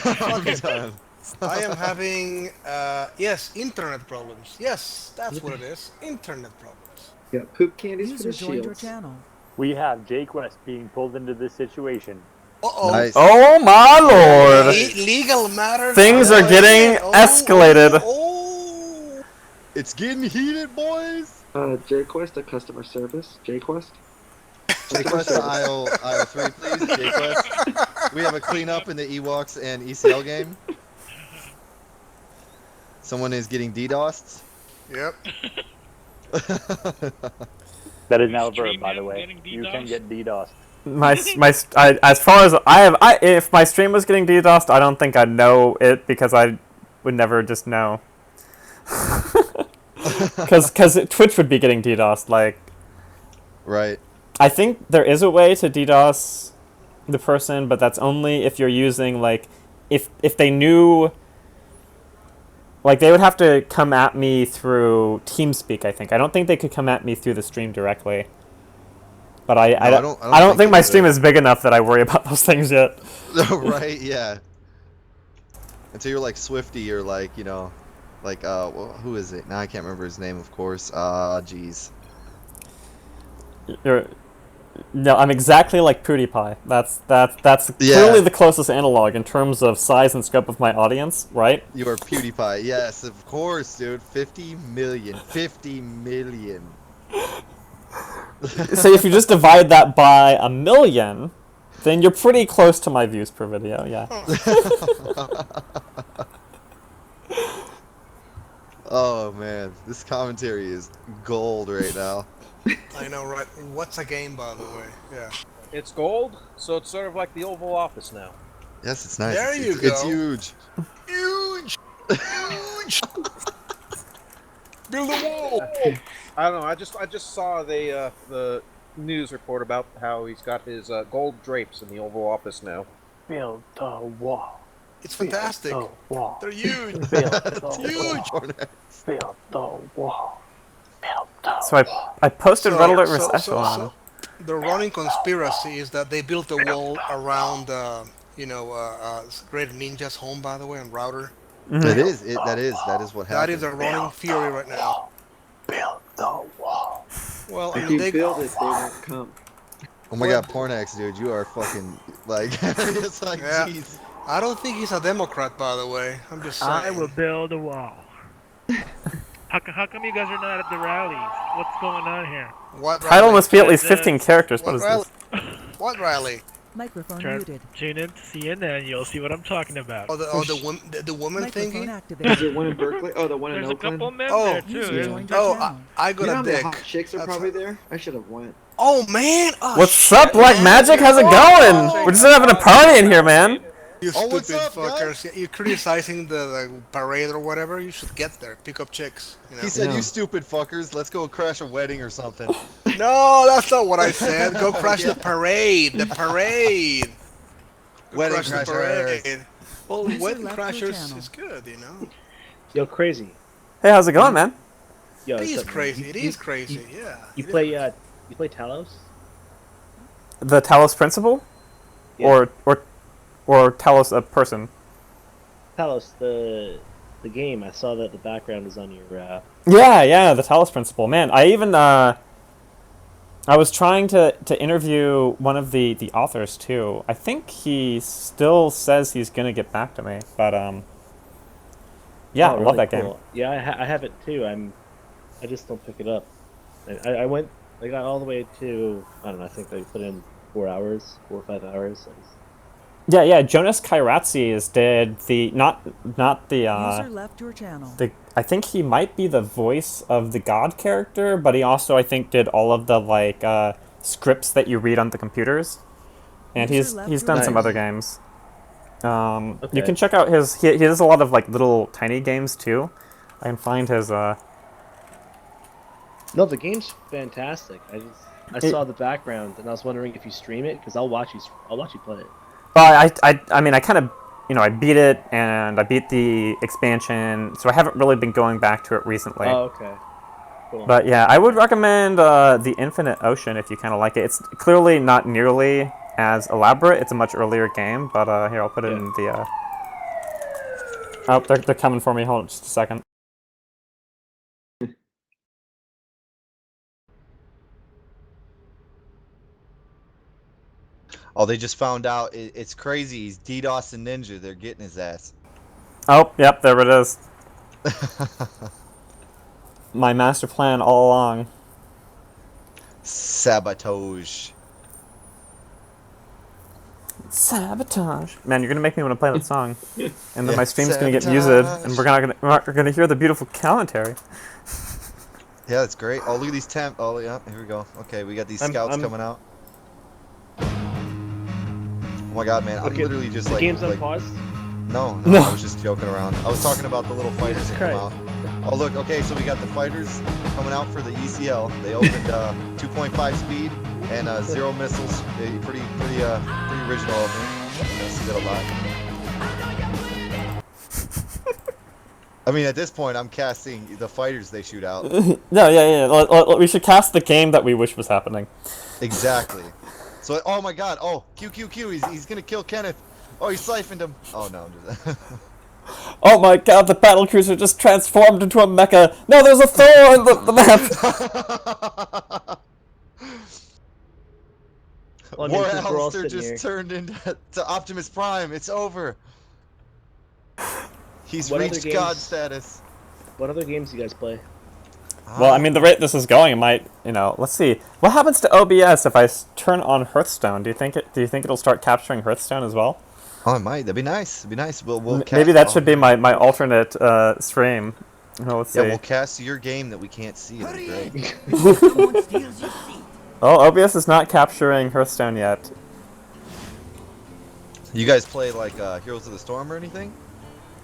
I'm done. I am having, yes, internet problems. Yes, that's what it is. Internet problems. Got poop candies for User the joined your shields. channel. We have Jake West being pulled into this situation. Uh-oh. Nice. Oh my lord! Legal matters. Things are getting escalated. Oh. It's getting heated, boys. Jquest, a customer service. Jquest. Jquest to aisle 3, please. Jquest. We have a cleanup in the EWOKS and ECL game. Someone is getting DDoSed. Yep. That is now a Stream verb, by the him way. getting You can DDoSed? get DDoS. As far as if my stream was getting DDoSed, I don't think I'd know it because I would never just know. Because Twitch would be getting DDoSed. Like, Right. I think there is a way to DDoS the person, but that's only if you're using like, if they knew. Like, they would have to come at me through TeamSpeak, I think. I don't think they could come at me through the stream directly. But I don't think my stream is big enough that I worry about those things yet. Right, yeah. Until you're like Swifty or like, you know, like, who is it? Now I can't remember his name, of course. Jeez. No, I'm exactly like PewDiePie. That's clearly the closest analog in terms of size and scope of my audience, right? You are PewDiePie. Yes, of course, dude. 50 million. 50 million. So if you just divide that by 1 million, then you're pretty close to my views per video, yeah. Oh, man. This commentary is gold right now. I know, right? What's a game, by the way? Yeah. It's gold, so it's sort of like the Oval Office now. Yes, it's nice. There you It's go. huge. Huge! Huge! Build a wall! I don't know. I just saw the news report about how he's got his gold drapes in the Oval Office now. Build the wall. It's fantastic. Build the wall. They're huge. Build the Huge. wall. Build the wall. Build the So I posted Red Alert Recession. so the running conspiracy is that they built a wall around, Great Ninja's home, by the way, and router. That is what happened. That is a running theory right now. Build the wall. Well, I If mean, you build it, they won't come. Oh my god, Pornex, dude, you are fucking, like, it's like, Yeah. jeez. I don't think he's a Democrat, by the way. I'm just saying. I will build a wall. How come you guys are not at the rallies? What's going on here? What Title rally? must be at least 15 characters. What is rally? this? What rally? Microphone Tune in to CNN, you'll see what I'm talking about. Oh, the woman Microphone thingy? activated. Is there one in Berkeley? Oh, the one in There's a Oakland? couple men Oh. there User too. joined your Oh, channel. I You got know how a many dick. hot chicks are That's probably how- there? I should have went. Oh man! Oh, What's shit, up, Black man. Magic? How's it going? We're just having a party in here, man. You Oh, stupid what's up, fuckers! You're criticizing the parade or whatever. You should get there, pick up chicks. You know? He said, Yeah. "You stupid fuckers, let's go crash a wedding or something." No, that's not what I said. Go crash the parade. The parade. Go Wedding crash the crashers. parade. Well, User wedding left your crashers channel. is good, you know. Yo, crazy. Hey, how's it going, man? Yo, It what's is up, man? crazy. You- It you- is crazy. You, Yeah. you It play is. you play Talos? The Talos principle, Yeah. or Talos a person? Talos, the game. I saw that the background was on your. Yeah, the Talos principle. Man, I even I was trying to interview one of the authors too. I think he still says he's gonna get back to me, but yeah, Oh, I love really that game. cool. Yeah, I have it too. I just don't pick it up. I went. I got all the way to. I don't know. I think they put in 4 hours, 4 or 5 hours. Yeah. Jonas Kairatses did the not the User left your channel. I think he might be the voice of the God character, but he also I think did all of the like scripts that you read on the computers, and User he's left done your some Nice. other games. You Okay. can check out his he does a lot of like little tiny games too. I can find his No, the game's fantastic. I It- saw the background and I was wondering if you stream it because I'll watch you play it. Well, I mean, I kind of, I beat it, and I beat the expansion, so I haven't really been going back to it recently. Oh, okay. Cool. But yeah, I would recommend the Infinite Ocean if you kind of like it. It's clearly not nearly as elaborate. It's a much earlier game, but here, I'll put it in the... Oh, they're coming for me. Hold on just a second. Oh, they just found out. It's crazy. He's DDoS and Ninja. They're getting his ass. Oh, yep, there it is. My master plan all along. Sabotage. Sabotage. Man, you're gonna make me want to play that song, and then Yeah. my stream's gonna get muted, and we're not gonna hear the beautiful commentary. Yeah, that's great. Oh, look at these temp. Oh, yeah, here we go. Okay, we got these scouts coming out. Oh my god, man, I'm Okay, literally just the like... game's on like pause? No, No. I was just joking around. I was talking about the little fighters that come out. Oh, look, okay, so we got the fighters coming out for the ECL. They opened 2.5 speed and 0 missiles. Pretty original opening. I see that a lot. I mean, at this point, I'm casting the fighters they shoot out. No, yeah. We should cast the game that we wish was happening. Exactly. So, oh my god, oh, QQQ, he's gonna kill Kenneth. Oh, he siphoned him. Oh no, I'm just... Oh my god, the battlecruiser just transformed into a mecha. No, there's a Thor on the map. Well, I mean, War since we're all Alistair sitting just here- turned into Optimus Prime. It's over. He's What other reached games- God status. What other games do you guys play? Well, I mean, the rate this is going, it might, let's see. What happens to OBS if I turn on Hearthstone? Do you think it'll start capturing Hearthstone as well? Oh, it might. That'd be nice. It'd be nice. We'll Maybe cast that should be my alternate stream. Let's see. Yeah, we'll cast your game that we can't see. That'd be great. Oh, OBS is not capturing Hearthstone yet. You guys play like Heroes of the Storm or anything?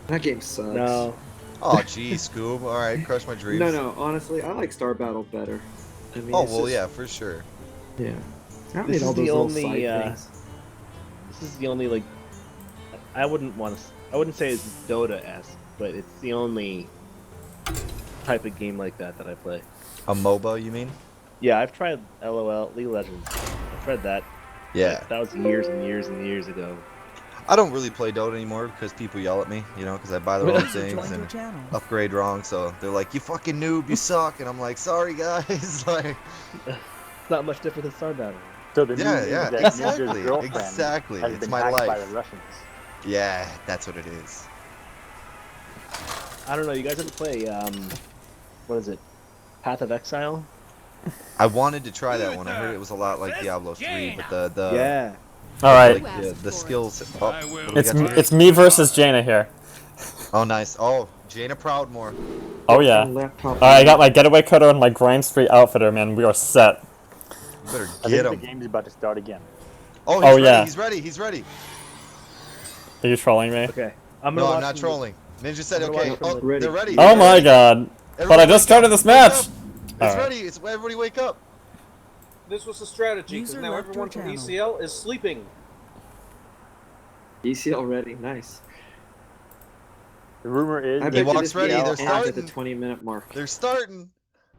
That game sucks. No. Oh, geez, Scoob. All right, crush my dreams. No, honestly, I like Star Battle better. I mean, Oh it's well, just- yeah, for sure. Yeah. I don't This need all is those the little only. side things. This is the only like. I wouldn't say it's Dota-esque, but it's the only type of game like that I play. A MOBA, you mean? Yeah, I've tried LOL, League of Legends. I've tried that. Yeah. But that was years and years and years ago. I don't really play Dota anymore because people yell at me, because I buy the wrong things Joined your and channel. upgrade wrong. So they're like, "You fucking noob, you suck," and I'm like, "Sorry, guys." Like, It's not much different than Star Battle. So the yeah, news yeah, is that exactly, Ninja's girlfriend exactly. has It's been my hacked by life. the Russians. Yeah, that's what it is. I don't know. You guys ever play what is it? Path of Exile? I wanted to try that one. I heard it was a lot like Diablo 3, but the Yeah. All right. like the skills. Oh, what do we got here? It's me versus Jaina here. Oh, nice. Oh, Jaina Proudmore. Oh yeah. I got my getaway cutter and my grind spree outfitter, man. We are set. You better I get think him. the game's about to start again. Oh, he's Oh, ready. yeah. He's ready. He's ready. Are you trolling me? Okay. I'm gonna No, watch I'm not them- trolling. Ninja said I'm gonna okay. watch Oh, them ready. they're ready. Oh They're my ready. god. But I Everybody just wake started up. this Wake match. up. It's Alright. ready. It's everybody wake up. This was a strategy because User now left everyone your from channel. ECL is sleeping. ECL ready, nice. The rumor is I that bet you EWOKS this ready, game they're ends at the starting. 20-minute mark. They're starting.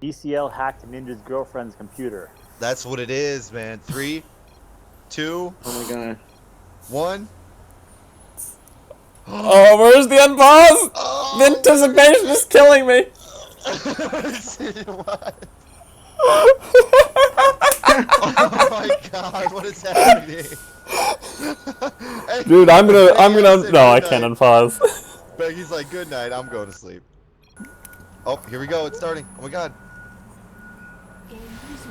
ECL hacked Ninja's girlfriend's computer. That's what it is, man. 3, 2, Oh my god. 1. Oh, where's the unpause? Oh, The anticipation is killing me. What? Oh my god, what is happening? Hey, Dude, I'm Becky gonna. said No, I good can't night. unpause. Becky's like, good night, I'm going to sleep. Oh, here we go, it's starting. Oh my god.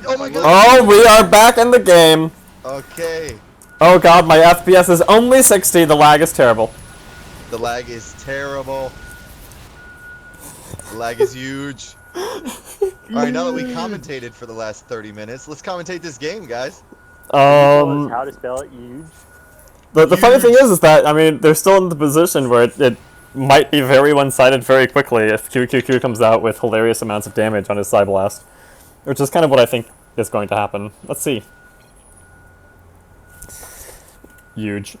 Oh my god. Oh, we are back in the game. Okay. Oh god, my FPS is only 60. The lag is terrible. The lag is terrible. The lag is huge. Alright, now that we commentated for the last 30 minutes, let's commentate this game, guys. How to spell it? Huge. The funny thing is that, I mean, they're still in the position where it might be very one-sided very quickly if QQQ comes out with hilarious amounts of damage on his Psy Blast. Which is kind of what I think is going to happen. Let's see. Huge.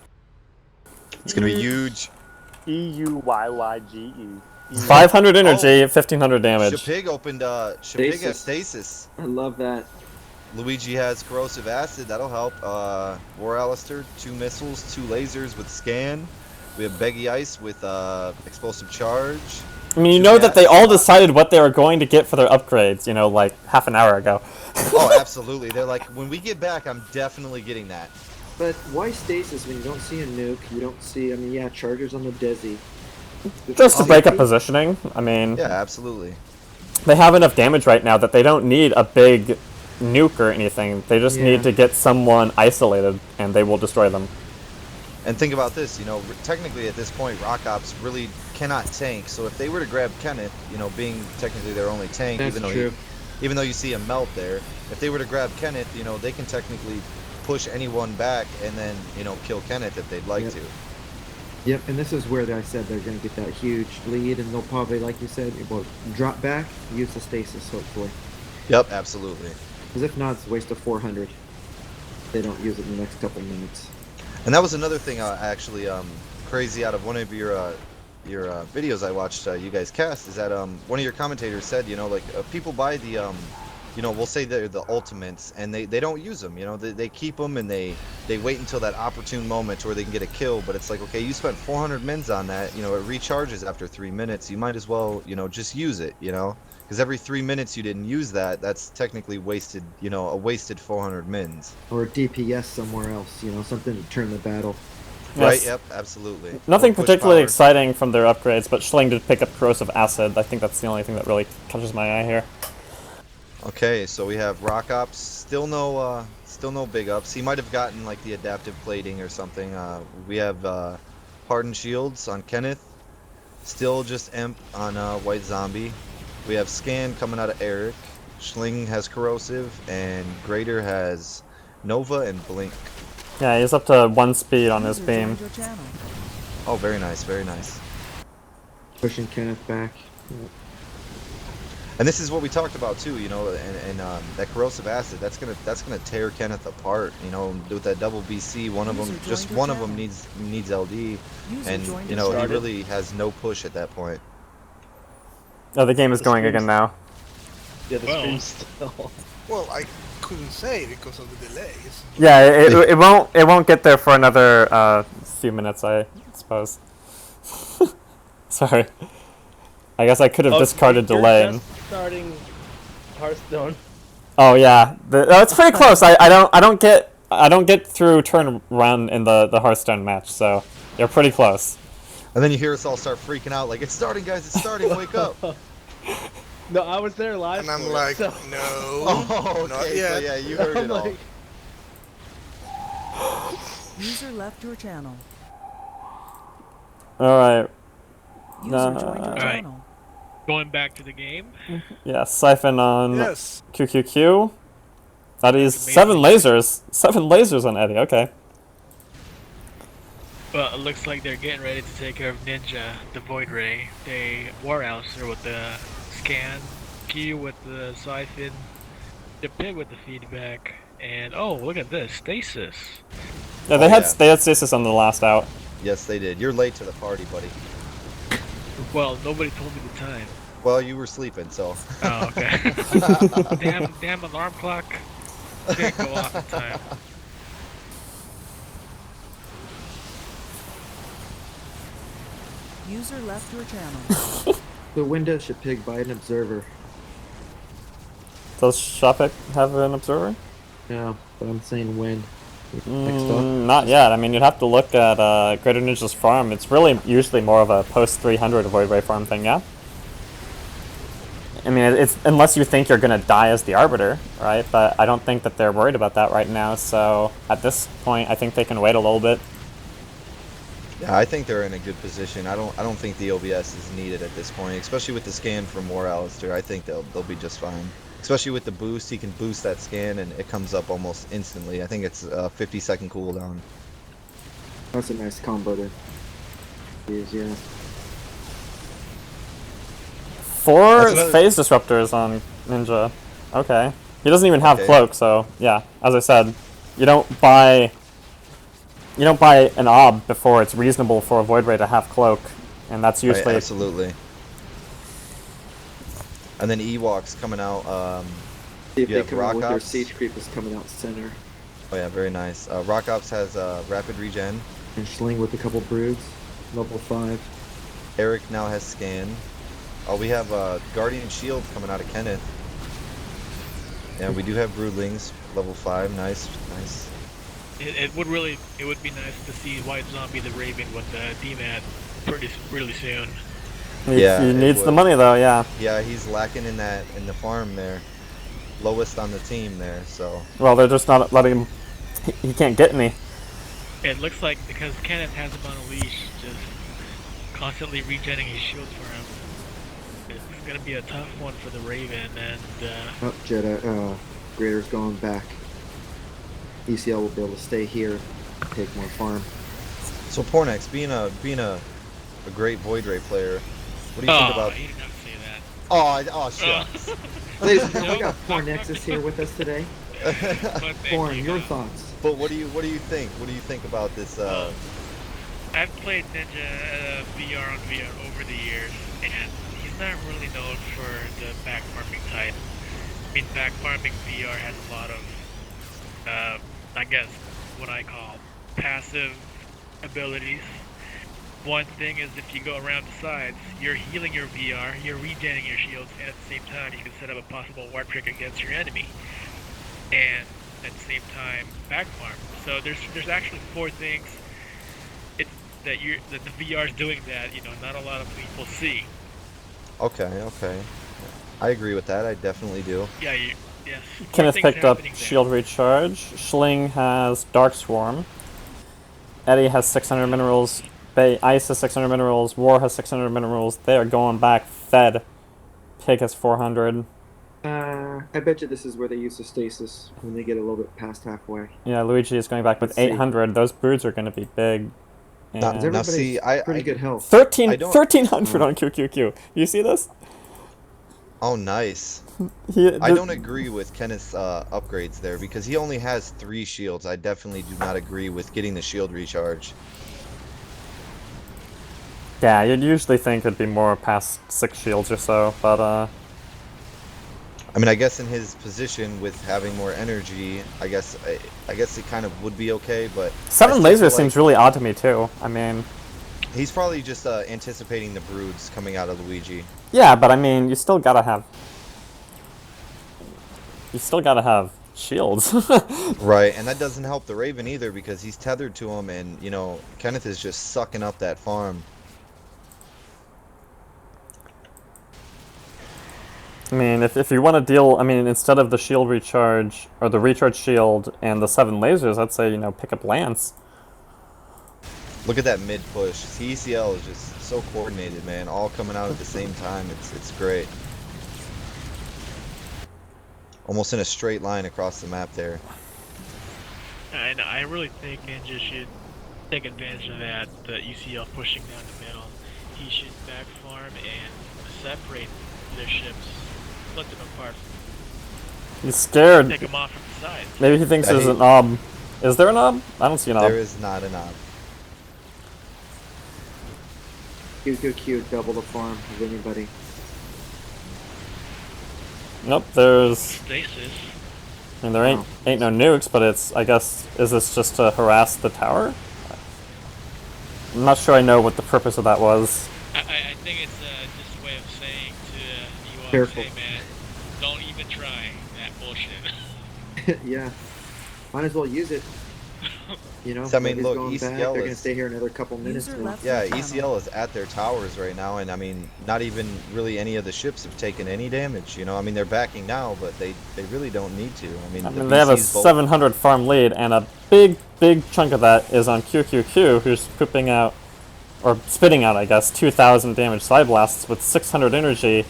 It's gonna be huge. EUYYGE. 500 energy, 1500 damage. Shapig opened, Shapig has stasis. I love that. Luigi has corrosive acid, that'll help. War Alistair, 2 missiles, 2 lasers with scan. We have Beggy Ice with explosive charge. I mean, you know that they all decided what they were going to get for their upgrades, you know, like half an hour ago. Oh, absolutely. They're like, when we get back, I'm definitely getting that. But why stasis when you don't see a nuke? You don't see, I mean, yeah, chargers on the Desi. Just to break up positioning. I mean, Yeah, absolutely. they have enough damage right now that they don't need a big nuke or anything. They just Yeah. need to get someone isolated, and they will destroy them. And think about this, you know, technically at this point, Rock Ops really cannot tank. So if they were to grab Kenneth, you know, being technically their only tank, That's true. even though you see him melt there, if they were to grab Kenneth, you know, they can technically push anyone back and then, you know, kill Kenneth if they'd like Yep. to. Yep, and this is where I said they're going to get that huge lead, and they'll probably, like you said, will drop back, use the stasis, hopefully. Yep, absolutely. Because if not, it's a waste of 400. They don't use it in the next couple minutes. And that was another thing actually crazy out of one of your videos I watched you guys cast is that one of your commentators said, you know, like people buy the you know, we'll say they're the ultimates and they don't use them, you know, they keep them and they wait until that opportune moment where they can get a kill, but it's like, okay, you spent 400 mins on that, you know, it recharges after 3 minutes, you might as well, you know, just use it, you know, because every 3 minutes you didn't use that, that's technically wasted, you know, a wasted 400 mins. Or DPS somewhere else, you know, something to turn the battle. Right, Yes. yep, absolutely. Nothing Or push particularly power. exciting from their upgrades, but Schling did pick up corrosive acid. I think that's the only thing that really catches my eye here. Okay, so we have Rock Ops, still no big ups. He might have gotten like the adaptive plating or something. We have Hardened Shields on Kenneth, still just Imp on White Zombie. We have Scan coming out of Eric. Schling has Corrosive, and Grader has Nova and Blink. Yeah, he's up to 1 speed on his beam. Oh, very nice, very nice. Pushing Kenneth back. And this is what we talked about too, you know, and that corrosive acid, that's gonna tear Kenneth apart, you know, with that double BC, one of them, just one of them needs LD, and you know, he really has no push at that point. Oh, the game is going again now. Yeah, the Well. stream's still. Well, I couldn't say because of the delays. Yeah, it won't get there for another few minutes, I suppose. Sorry. I guess I could have discarded you're delay. just starting Hearthstone. Oh yeah, it's pretty close. I don't get through turn run in the Hearthstone match, so You're pretty close. And then you hear us all start freaking out, like, it's starting, guys, it's starting, wake up. No, I was there live. And I'm for it, like, so- no, Oh, not okay, so yet. yeah, you heard I'm it all. like, User left your channel. Alright. User joined your Alright. channel. Going back to the game. Yeah, Siphon on Yes. QQQ. That is Amazing. 7 lasers. 7 lasers on Eddie, okay. Well, it looks like they're getting ready to take care of Ninja, the Void Ray. They Warhouser with the scan, Q with the siphon, the pit with the feedback, and oh, look at this, stasis. Yeah, they had stasis on the last out. Yes, they did. You're late to the party, buddy. Well, nobody told me the time. Well, you were sleeping, so. Oh, okay. damn alarm clock didn't go off in time. User left your channel. The window should pig by an observer. Does Shopik have an observer? No, but I'm saying when. Next up. Not yet. I mean, you'd have to look at Greater Ninja's farm. It's really usually more of a post 300 Void Ray farm thing, yeah? I mean, it's unless you think you're going to die as the Arbiter, right? But I don't think that they're worried about that right now, so at this point, I think they can wait a little bit. Yeah, I think they're in a good position. I don't think the OBS is needed at this point, especially with the scan from War Alistair. I think they'll be just fine. Especially with the boost, he can boost that scan and it comes up almost instantly. I think it's a 50-second cooldown. That's a nice combo to use, yeah. 4 phase disruptors on Ninja. Okay. He doesn't even have cloak, so yeah. As I said, you don't buy an ob before it's reasonable for a Void Ray to have cloak, and that's usually Right, absolutely. And then EWOKS coming out. See if you they have come out with their Rock-Ops. siege creep is coming out center. Oh yeah, very nice. Rock-Ops has rapid regen. And Schling with a couple broods. Level 5. Eric now has scan. Oh, we have Guardian Shield coming out of Kenneth. Yeah, we do have Broodlings, level 5. Nice, nice. It would be nice to see White Zombie the Raven with the DMAT really soon. he needs the money though, yeah. Yeah, he's lacking in the farm there. Lowest on the team there, so. Well, they're just not letting him. He can't get any. It looks like because Kenneth has him on a leash, just constantly regenerating his shields for him. It's gonna be a tough one for the Raven, and Oh, Jedi, Greater's going back. ECL will be able to stay here, take more farm. So Pornex, being a great Void Ray player, what do you think about? You didn't have to say that. Oh, shucks. Ladies and gentlemen, we got Porn Nexus here with us today. Porn, your thoughts? But what do you think? What do you think about this? I've played Ninja VR on VR over the years, and he's not really known for the back farming type. I mean, back farming VR has a lot of, I guess, what I call passive abilities. One thing is if you go around the sides, you're healing your VR, you're regenerating your shields, and at the same time you can set up a possible warp trick against your enemy. And at the same time, back farm. So there's actually 4 things that the VR is doing that not a lot of people see. Okay. I agree with that. I definitely do. Yeah, yes. Kenneth picked up Shield Recharge. Schling has Dark Swarm. Eddie has 600 minerals. Ice has 600 minerals. War has 600 minerals. They are going back fed. Pig has 400. I bet you this is where they use the stasis when they get a little bit past halfway. Yeah, Luigi is going back with 800. Those broods are going to be big. Now see, pretty good health. 1300 on QQQ. You see this? Oh, nice. I don't agree with Kenneth's upgrades there because he only has 3 shields. I definitely do not agree with getting the shield recharge. Yeah, you'd usually think it'd be more past 6 shields or so, but I mean, I guess in his position with having more energy, I guess it kind of would be okay, but 7 lasers seems really odd to me too. I mean, he's probably just anticipating the broods coming out of Luigi. Yeah, but I mean, you still gotta have shields. Right, and that doesn't help the Raven either because he's tethered to him, and you know Kenneth is just sucking up that farm. I mean, if you want to deal, I mean, instead of the shield recharge, or the recharge shield and the 7 lasers, I'd say, you know, pick up Lance. Look at that mid push. ECL is just so coordinated, man. All coming out at the same time. It's great. Almost in a straight line across the map there. And I really think Ninja should take advantage of that, the ECL pushing down the middle. He should back farm and separate their ships, split them apart. He's scared. Take them off from the side. Maybe he thinks there's an knob. Is there a knob? I don't see a knob. There is not a knob. QQQ, double the farm of anybody. Nope, there's... Stasis. I mean, there ain't no nukes, but it's, I guess, is this just to harass the tower? I'm not sure I know what the purpose of that was. I think it's just a way of saying to EWOKS, Careful. hey man, don't even try that bullshit. Yeah. Might as well use it. You know, So, I mean, Vega's look, going back. ECL They're going to is- stay here another couple minutes now. Yeah, ECL is at their towers right now, and I mean, not even really any of the ships have taken any damage. You know, I mean, they're backing now, but they really don't need to. I mean, the they have a BCs both- 700 farm lead, and a big chunk of that is on QQQ, who's pooping out, or spitting out, I guess, 2,000 damage side blasts with 600 energy,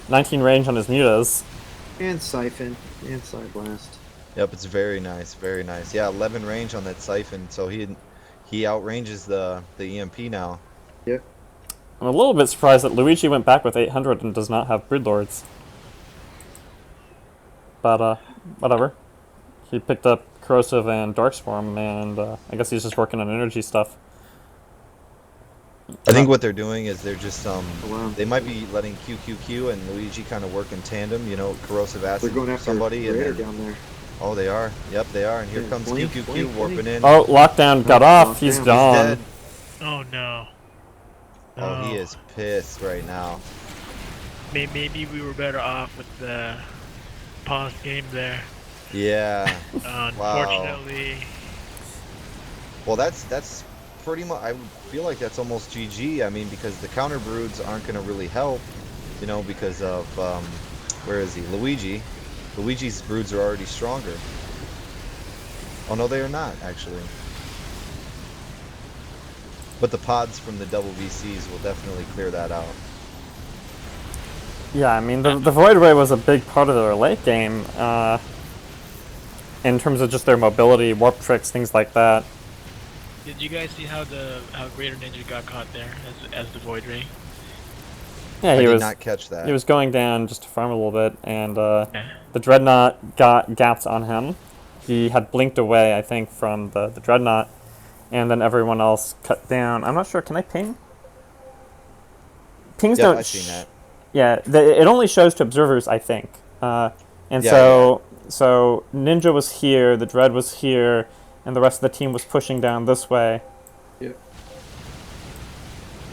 19 range on his mutas. And Siphon. And Side Blast. Yep, it's very nice, very nice. Yeah, 11 range on that Siphon, so he outranges the EMP now. Yep. I'm a little bit surprised that Luigi went back with 800 and does not have Broodlords. But, whatever. He picked up Corrosive and Darkstorm, and I guess he's just working on energy stuff. I think what they're doing is they're just wow. they might be letting QQQ and Luigi kind of work in tandem. You know, Corrosive Acid They're going after somebody, and Raider then down there. oh, they are. Yep, they are. And here Yeah, comes blink, QQQ blink, warping blink. in. Oh, lockdown got off. He's Lockdown. gone. He's dead. Oh no. Oh, he No. is pissed right now. Maybe we were better off with the paused game there. Yeah. Unfortunately. Well, that's pretty much. I feel like that's almost GG. I mean, because the counter broods aren't going to really help. You know, because of where is he? Luigi. Luigi's broods are already stronger. Oh no, they are not actually. But the pods from the double VCs will definitely clear that out. Yeah, I mean, the Void Ray was a big part of their late game, in terms of just their mobility, warp tricks, things like that. Did you guys see how Greater Ninja got caught there as the Void Ray? Yeah, I he did was not catch that. He was going down just to farm a little bit, and the Dreadnought got gaps on him. He had blinked away, I think, from the Dreadnought, and then everyone else cut down. I'm not sure. Can I ping? Pings Yeah, don't. I've seen that. Yeah, it only shows to observers, I think. And Yeah, so Ninja was here, the Dread was here, and the rest of the team was pushing down this way. Yeah.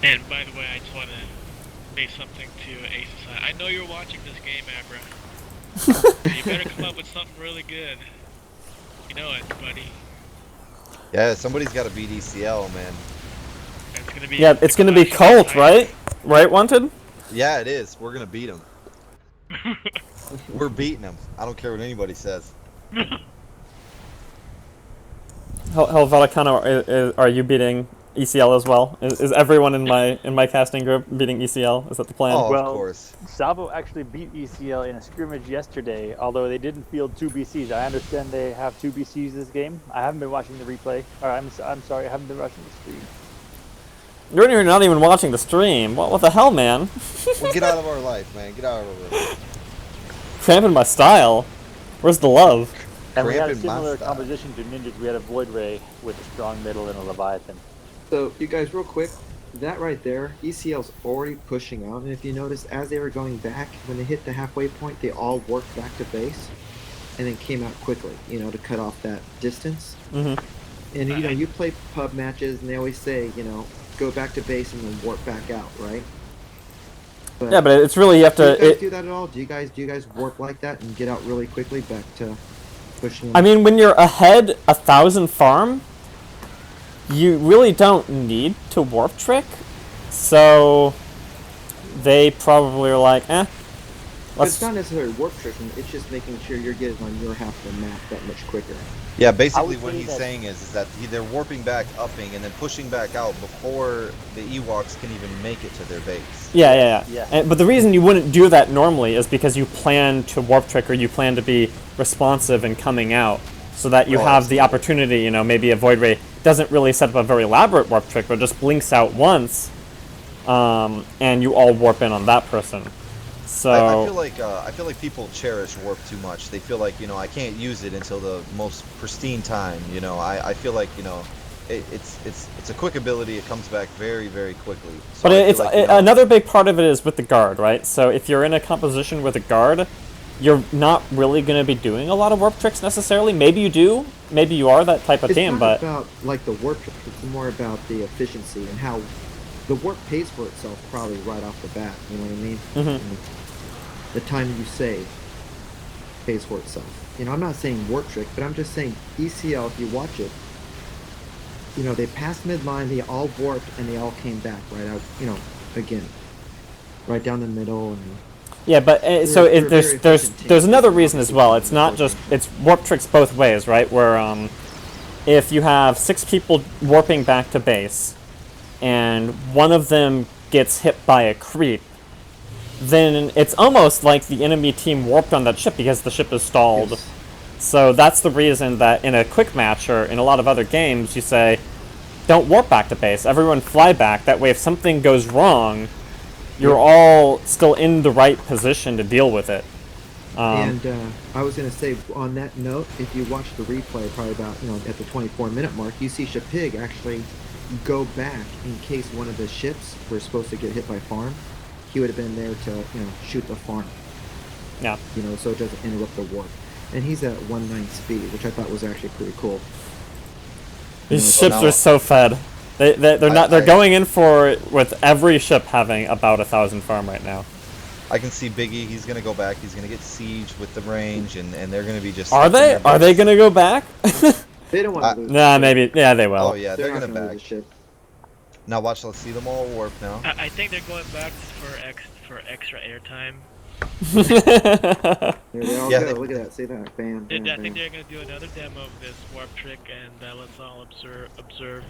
And by the way, I just want to say something to Ace's side. I know you're watching this game, Abra. You better come up with something really good. You know it, buddy. Yeah, somebody's got to beat ECL, man. It's gonna be It's gonna be Cult, right? Right, Wanted? Yeah, it is. We're gonna beat him. We're beating him. I don't care what anybody says. Helveticano, are you beating ECL as well? Is everyone in my casting group beating ECL? Is that the plan? Oh, Well, of course. Salvo actually beat ECL in a scrimmage yesterday, although they didn't field 2 BCs. I understand they have 2 BCs this game. I haven't been watching the replay. Or I'm sorry, I haven't been watching the stream. You're not even watching the stream. What the hell, man? Well, get out of our life, man. Get out of our life. Cramping my style. Where's the love? And we had a Cramping my similar style. composition to Ninjas. We had a Void Ray with a strong middle and a Leviathan. So, you guys, real quick, that right there, ECL's already pushing out, and if you notice, as they were going back, when they hit the halfway point, they all worked back to base, and then came out quickly, you know, to cut off that distance. Mm-hmm. And, you know, you play pub matches, and they always say, you know, go back to base and then warp back out, right? But Yeah, but it's really you have do you to. guys do that at all? Do you guys warp like that and get out really quickly back to pushing. I mean, when you're ahead 1,000 farm, you really don't need to warp trick. So they probably are like, It's not necessarily warp tricking, it's just making sure you're getting on your half of the map that much quicker. Yeah, basically what he's saying is that they're warping back, upping, and then pushing back out before the EWOKS can even make it to their base. Yeah. But the reason you wouldn't do that normally is because you plan to warp trick, or you plan to be responsive and coming out, so that you have the opportunity, you know, maybe a Void Ray doesn't really set up a very elaborate warp trick, but just blinks out once, and you all warp in on that person. So I feel like people cherish warp too much. They feel like, you know, I can't use it until the most pristine time. You know, I feel like, you know, it's a quick ability. It comes back very, very quickly. So but another big part of it is with the guard, right? So if you're in a composition with a guard, you're not really going to be doing a lot of warp tricks necessarily. Maybe you do. Maybe you are that type of team, but It's not about like the warp trick. It's more about the efficiency and how the warp pays for itself probably right off the bat. You know what I mean? Mm-hmm. The time you save pays for itself. You know, I'm not saying warp trick, but I'm just saying ECL, if you watch it, you know, they passed midline, they all warped, and they all came back right out, you know, again. Right down the middle. And yeah, but there's another reason as well. It's not just, it's warp tricks both ways, right? Where if you have 6 people warping back to base, and one of them gets hit by a creep, then it's almost like the enemy team warped on that ship because the ship is stalled. Yes. So that's the reason that in a quick match or in a lot of other games you say, don't warp back to base, everyone fly back. That way if something goes wrong, you're all still in the right position to deal with it. And I was going to say, on that note, if you watch the replay probably about, you know, at the 24-minute mark, you see Shapig actually go back in case one of the ships were supposed to get hit by farm. He would have been there to, you know, shoot the farm. Yeah. You know, so it doesn't interrupt the warp. And he's at 1.9 speed, which I thought was actually pretty cool. These ships are so fed. They're going in for it with every ship having about 1,000 farm right now. I can see Biggie. He's gonna go back. He's gonna get siege with the range, and they're gonna be just. Are they? Are they gonna go back? They don't want to lose. Nah, maybe. Yeah, they will. Oh yeah, they're gonna back. Now watch. Let's see them all warp now. I think they're going back for extra airtime. There they all go. Look at that. See that? Bam. Bam, I think they're gonna do another demo of this warp trick, and let's all observe.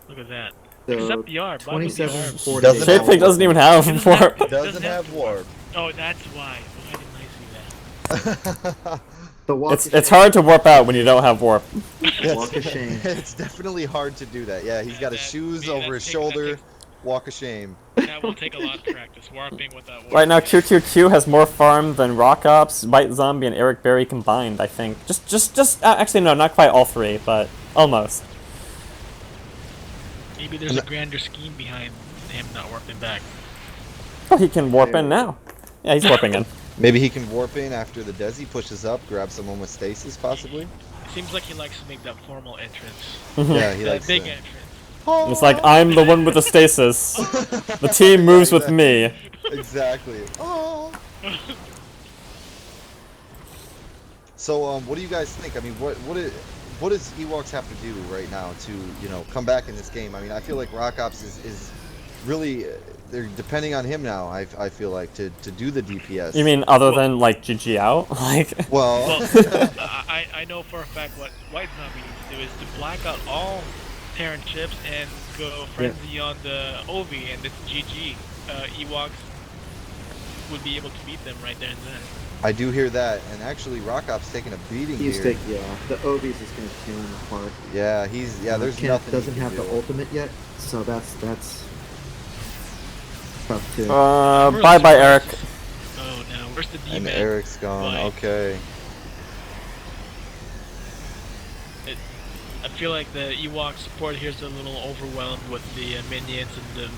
Look at that. So Except the arm. 2740. Shapig doesn't even have warp. Doesn't have warp. Oh, that's why. Why didn't I see that? It's hard to warp out when you don't have warp. Walk of shame. It's definitely hard to do that. Yeah, he's got his shoes over his shoulder. Walk of shame. That will take a lot of practice, warping without warp. Right now, QQQ has more farm than Rock Ops, White Zombie, and Eric Berry combined, I think. Actually, no, not quite all 3, but almost. Maybe there's a grander scheme behind him not warping back. Oh, he can warp in now. Yeah, he's warping in. Maybe he can warp in after the Desi pushes up, grab someone with stasis, possibly. Seems like he likes to make that formal entrance. Yeah, he likes big to. entrance. It's like, I'm the one with the stasis. The team moves with me. Exactly. Oh. So, what do you guys think? I mean, what does EWOKS have to do right now to, you know, come back in this game? I mean, I feel like Rock Ops is really, they're depending on him now, I feel like, to do the DPS. You mean other than, like, GG out? Like... Well... I know for a fact what White Zombie needs to do is to black out all Terran ships and go frenzy on the OV, and it's GG. EWOKS would be able to beat them right there and then. I do hear that, and actually Rock Ops taking a beating here. The OVs is going to tear him apart. Yeah, there's Kenneth nothing doesn't he can have do. the ultimate yet, so that's tough too. Bye, Eric. Oh no, where's the D-man? And Eric's gone. Okay. I feel like the EWOKS support here is a little overwhelmed with the minions and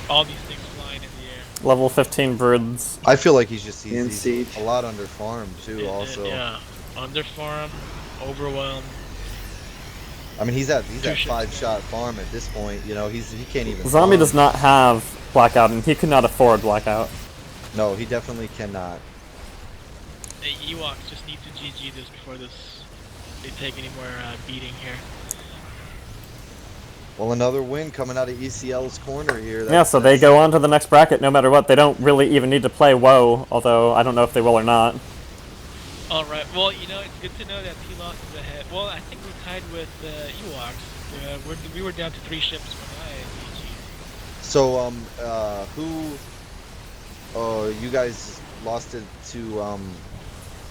all these things flying in the air. Level 15 birds. I feel like he's siege. a lot under farm too. Also. Yeah, under farm, overwhelmed. I mean, he's at 5-shot farm at this point. You know, he can't even. Zombie farm. does not have blackout, and he could not afford blackout. No, he definitely cannot. The EWOKS just need to GG this before they take any more beating here. Well, another win coming out of ECL's corner here. Yeah, so they go on to the next bracket no matter what. They don't really even need to play WoW, although I don't know if they will or not. Alright, well, you know, it's good to know that T-Loss is ahead. Well, I think we're tied with EWOKS. We were down to 3 ships when I GG. So, you guys lost it to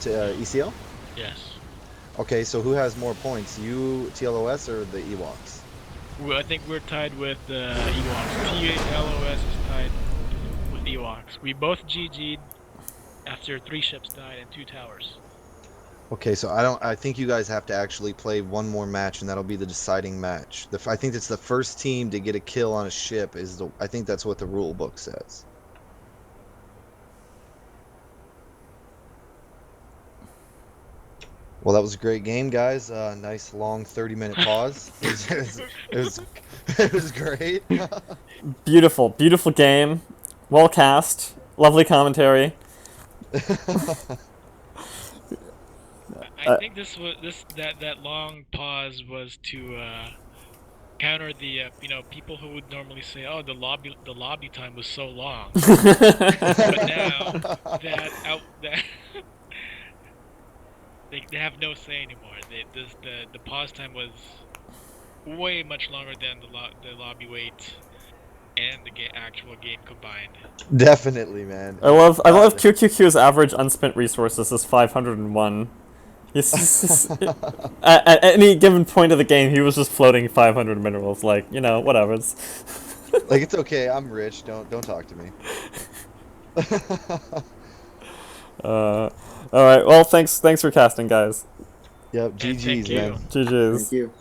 ECL? Yes. Okay, so who has more points, you, TLOS, or the EWOKS? Well, I think we're tied with EWOKS. TLOS is tied with EWOKS. We both GG'd after 3 ships died and 2 towers. Okay, so I think you guys have to actually play one more match, and that'll be the deciding match. I think it's the first team to get a kill on a ship I think that's what the rule book says. Well, that was a great game, guys. Nice long 30-minute pause. It was great. Beautiful, beautiful game. Well cast. Lovely commentary. I think that long pause was to counter the people who would normally say, "Oh, the lobby time was so long," but now they have no say anymore. The pause time was way much longer than the lobby wait and the actual game combined. Definitely, man. I love QQQ's average unspent resources is 501. At any given point of the game, he was just floating 500 minerals. Like, you know, whatever. Like, it's okay. I'm rich. Don't talk to me. All right. Well, thanks for casting, guys. Yep. GG's, man. GG's. Thank you.